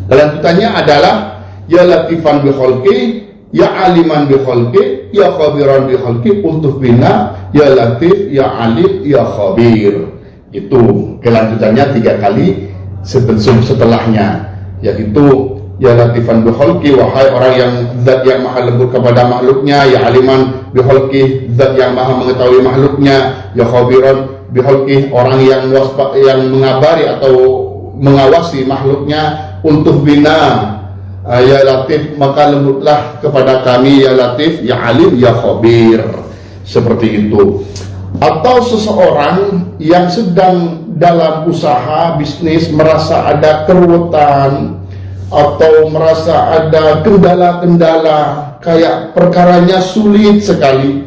Kelanjutannya adalah ya latifan bi khalqi, ya aliman bi khalqi, ya khabiran bi khalqi, untuk bina, ya latif, ya alim, ya khabir. Itu kelanjutannya 3 kali setelahnya, yaitu ya latifan bi khalqi, wahai orang yang zat yang maha lembut kepada makhluknya, ya aliman bi khalqi, zat yang maha mengetahui makhluknya, ya khabiran bi khalqi, orang yang mengabari atau mengawasi makhluknya, untuk bina, ya latif, maka lembutlah kepada kami, ya latif, ya alim, ya khabir. Seperti itu. Atau seseorang yang sedang dalam usaha bisnis merasa ada keruwetan atau merasa ada kendala-kendala, kayak perkaranya sulit sekali,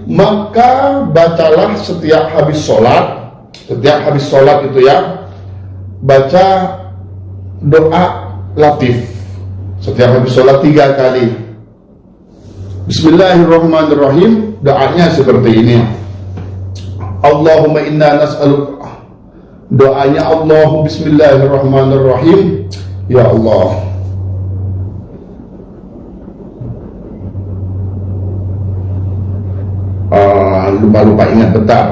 maka bacalah setiap habis sholat itu ya, baca doa latif setiap habis sholat 3 kali. Bismillahirrahmanirrahim. Doanya seperti ini. Allahumma inna nas'aluka. Doanya Allah, bismillahirrahmanirrahim. Ya Allah, lupa ingat bentar.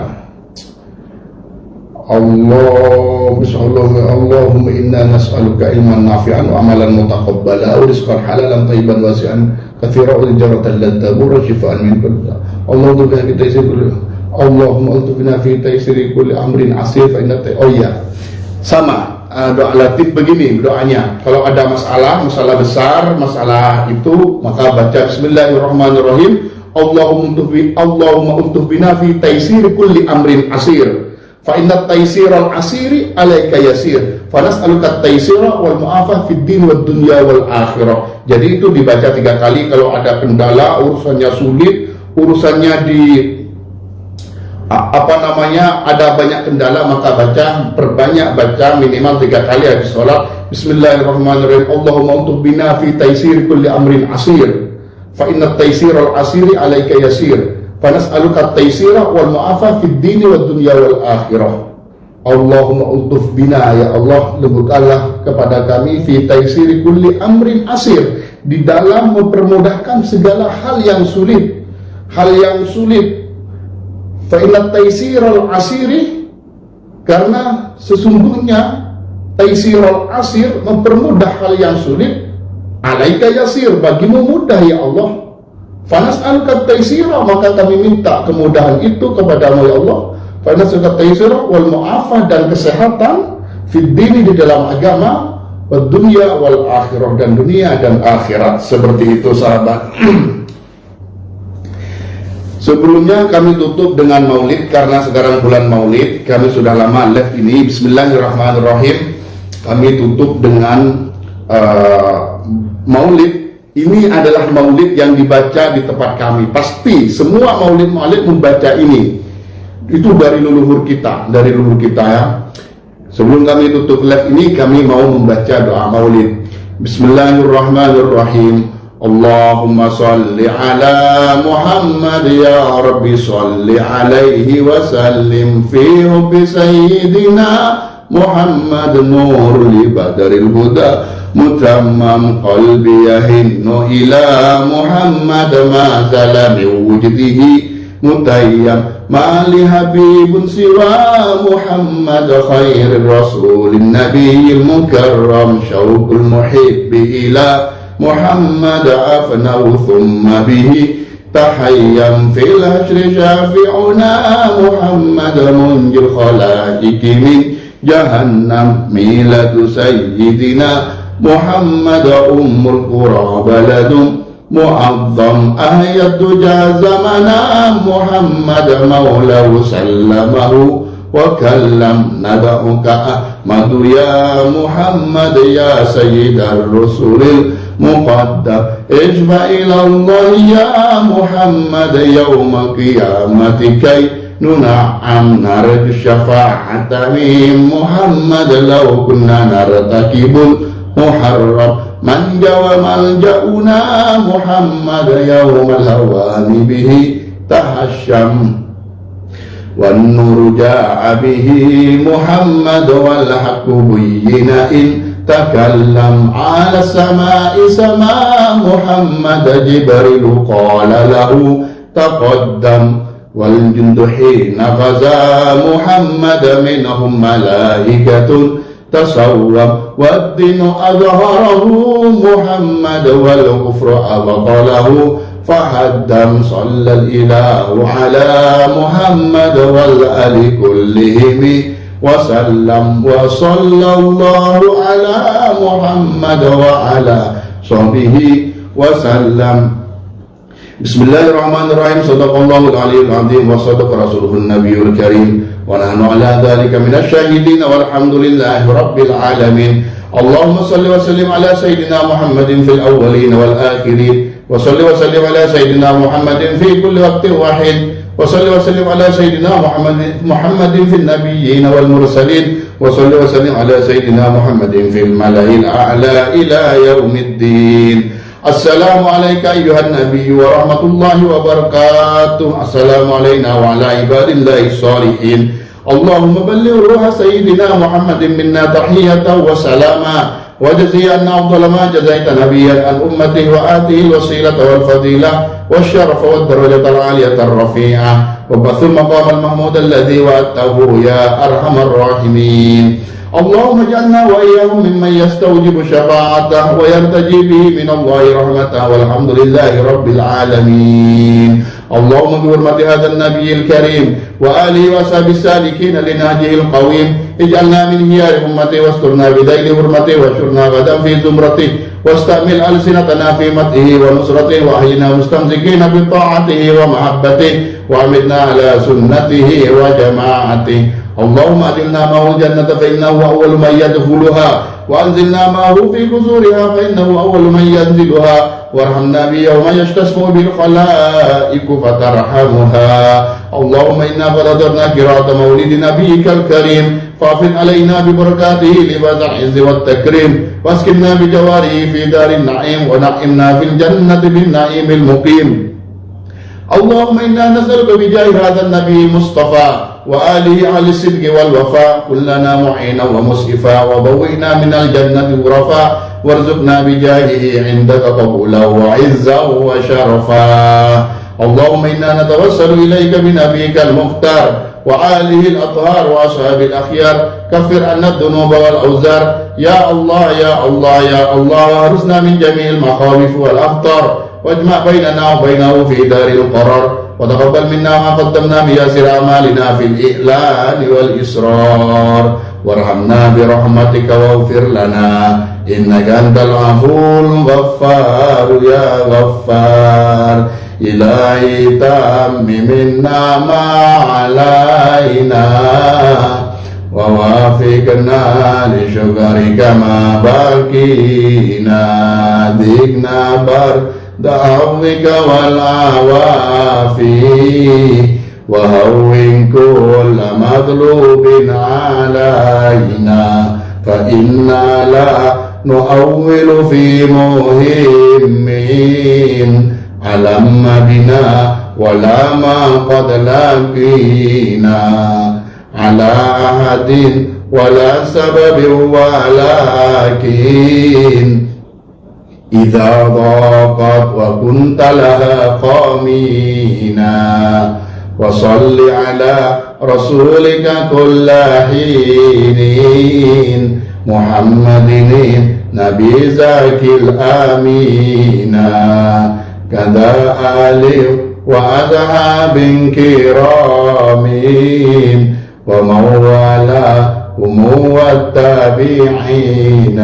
Allahumma inna nas'aluka ilman nafi'an wa amalan mutaqabbala wa rizqan halalan tayyiban wasi'an katsiran wa tijaratan lan tabura shifaan min kulli. Allahumma fi taysir kulli. Allahumma altufna fi taysir kulli amrin asir fa inna sama. Doa latif begini doanya. Kalau ada masalah besar, masalah itu, maka baca bismillahirrahmanirrahim. Allahumma untufbina fi taysir kulli amrin asir. Fa inna taysiral asiri alaika yasir, fa nas'aluka taysira wal mu'afah fid din wad dunya wal akhirah. Jadi itu dibaca 3 kali. Kalau ada kendala, urusannya sulit, urusannya ada banyak kendala, maka perbanyak baca minimal 3 kali habis sholat. Bismillahirrahmanirrahim. Allahumma untubina fi taysir kulli amrin asir, fa inna taysiral asiri alaika yasir, fanas'aluka taysira wal mu'afah fid dini wad dunya wal akhirah. Allahumma untuf bina, ya Allah, lembutkanlah kepada kami fi taysiri kulli amrin asir, di dalam mempermudahkan segala hal yang sulit. Fa inna taysiral asiri, karena sesungguhnya taysiral asir mempermudah hal yang sulit, alaika yasir, bagimu mudah ya Allah. Fanas'aluka taysira, maka kami minta kemudahan itu kepadamu ya Allah. Fanas'aluka taysira wal mu'afah, dan kesehatan fid dini, di dalam agama, wad dunya wal akhirah, dan dunia dan akhirat. Seperti itu sahabat. Sebelumnya kami tutup dengan maulid, karena sekarang bulan maulid, kami sudah lama live ini. Bismillahirrahmanirrahim. Kami tutup dengan maulid. Ini adalah maulid yang dibaca di tempat kami. Pasti semua maulid membaca ini. Itu dari leluhur kita ya. Sebelum kami tutup live ini, kami mau membaca doa maulid. Bismillahirrahmanirrahim. Allahumma salli ala Muhammad ya Rabbi salli alaihi wa sallim fi hubbi sayyidina Muhammad nur li badaril huda mutammam qalbi yahinnu ila Muhammad ma zala min wujdihi mutayyam ma li habibun siwa Muhammad khairir rasulin nabiyil mukarram syauqul muhibbi ila Muhammad afnau thumma bihi tahayyam fil hashri syafi'una Muhammad munjil khalaiki min jahannam miladu sayyidina Muhammad ummul qura baladum mu'azzam ayat duja zamana Muhammad maulahu sallamahu wa kallam nada'uka ahmadu ya Muhammad ya sayyidar rasulil muqaddam ijma ilallah ya Muhammad yawma qiyamati kay nuna'am narju syafa'ata min Muhammad law kunna nartakibul muharram man jawa maljauna Muhammad yawmal hawani bihi tahasyam wan nuru ja'a bihi Muhammad wal haqqu buyyina in takallam ala sama'i sama Muhammad Jibril qala lahu taqaddam wal jundu hina ghaza Muhammad minhum malaikatun tasawwam wad dinu azharahu Muhammad wal kufru abtalahu fahaddam sallal ilahu ala Muhammad wal ali kullihim wasallam wa sallallahu ala Muhammad wa ala sahbihi wasallam. Bismillahirrahmanirrahim. Sadaqallahul aliyyul azim wa sadaqa rasuluhun nabiyul karim wa nahnu ala dhalika minasy syahidin walhamdulillahi rabbil alamin. Allahumma salli wa sallim ala sayyidina Muhammadin fil awwalin wal akhirin wa salli wa sallim ala sayyidina Muhammadin fi kulli waqtin wahid وصلي وسلم على سيدنا محمد في النبيين والمرسلين وصلي وسلم على سيدنا محمد في الملأ الأعلى إلى يوم الدين. السلام عليك أيها النبي ورحمة الله وبركاته. السلام علينا وعلى عباد الله الصالحين. اللهم بلغ روح سيدنا محمد منا تحية وسلاما وجزي أن أفضل ما جزيت نبيا عن أمته وآته الوسيلة والفضيلة والشرف والدرجة العالية الرفيعة وبث المقام المحمود الذي وعدته يا أرحم الراحمين. اللهم اجعلنا وإياهم ممن يستوجب شفاعته ويرتجي به من الله رحمته والحمد لله رب العالمين. اللهم بحرمة هذا النبي الكريم وآله وصحبه السالكين لنهجه القويم اجعلنا من خيار أمته واسترنا بذيل حرمته واشرنا غدا في زمرته واستعمل ألسنتنا في مدحه ونصرته وأحينا مستمسكين بطاعته ومحبته وأمتنا على سنته وجماعته. اللهم أدخلنا معه الجنة فإنه أول من يدخلها وأنزلنا معه في قصورها فإنه أول من ينزلها وارحمنا به يوم يشتسم بالخلائق فترحمها. اللهم إنا قد حضرنا قراءة مولد نبيك الكريم فافض علينا ببركاته لباس العز والتكريم واسكننا بجواره في دار النعيم ونعمنا في الجنة بالنعيم المقيم. اللهم إنا نسألك بجاه هذا النبي المصطفى وآله على الصدق والوفاء كلنا معينا ومسعفا وبوئنا من الجنة غرفا وارزقنا بجاهه عندك قبولا وعزا وشرفا. اللهم إنا نتوسل إليك بنبيك المختار وآله الأطهار وأصحاب الأخيار كفر عنا الذنوب والأوزار يا الله يا الله يا الله وارزقنا من جميع المخاوف والأخطار واجمع بيننا وبينه في دار القرار وتقبل منا ما قدمنا بياسر أعمالنا في الإعلان والإسرار وارحمنا برحمتك واغفر لنا إنك أنت العفو الغفار يا غفار. إلهي تمم النعم علينا ووافقنا لشكرك ما بقينا ذقنا دعوك والعوافي وهون كل مطلوب علينا فإنا لا نؤول في مهمين علم بنا ولا ما قد لقينا على أحد ولا سبب ولكن إذا ضاقت وكنت لها قامينا وصل على رسولك كل حين محمد نبي زكي الآمين كذا آل وأصحاب كرام ومن والاهم والتابعين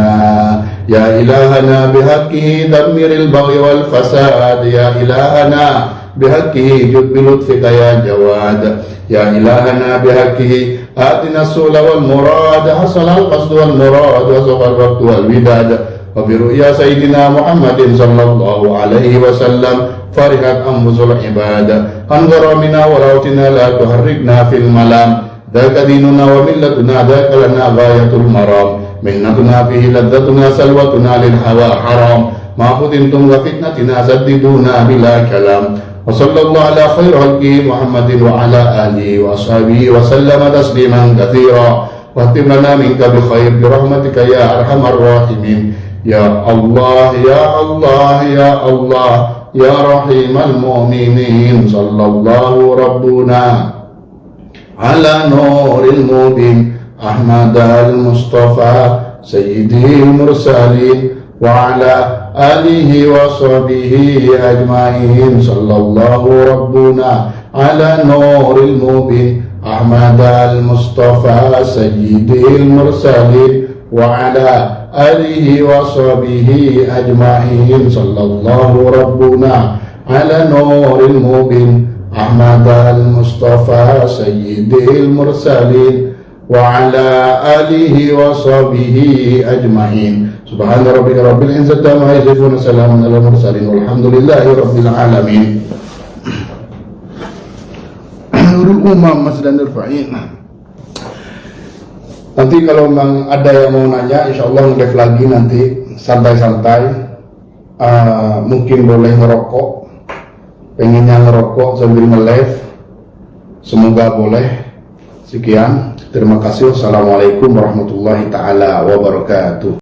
يا إلهنا بحقه دمر البغي والفساد يا إلهنا بحقه جد بلطفك يا جواد يا إلهنا بحقه آتنا السؤل والمراد حصل القصد والمراد وسق الوقت والوداد وبرؤيا سيدنا محمد صلى الله عليه وسلم فرحت أنفس العباد انظر منا وروتنا لا تحركنا في الملام ذاك ديننا وملتنا ذاك لنا غاية المرام مهنتنا فيه لذتنا سلوتنا للهوى حرام ما فتنتم وفتنتنا سددونا بلا كلام وصلى الله على خير خلقه محمد وعلى آله وأصحابه وسلم تسليما كثيرا واختم لنا منك بخير برحمتك يا أرحم الراحمين يا الله يا الله يا الله يا رحيم المؤمنين صلى الله ربنا على نور المبين أحمد المصطفى سيدي المرسلين وعلى آله وصحبه أجمعين صلى الله ربنا على نور المبين أحمد المصطفى سيدي المرسلين وعلى آله وصحبه أجمعين صلى الله ربنا على نور المبين أحمد المصطفى سيدي المرسلين وعلى آله وصحبه أجمعين سبحان ربك رب العزة عما يصفون سلام على المرسلين والحمد لله رب العالمين. Nurul Umam Mas dan Irfa'in. Nanti kalau memang ada yang mau nanya, insya Allah nge-live lagi nanti santai-santai. Mungkin boleh ngerokok, pengennya ngerokok sambil nge-live, semoga boleh. Sekian, terima kasih. Wassalamualaikum warahmatullahi taala wabarakatuh.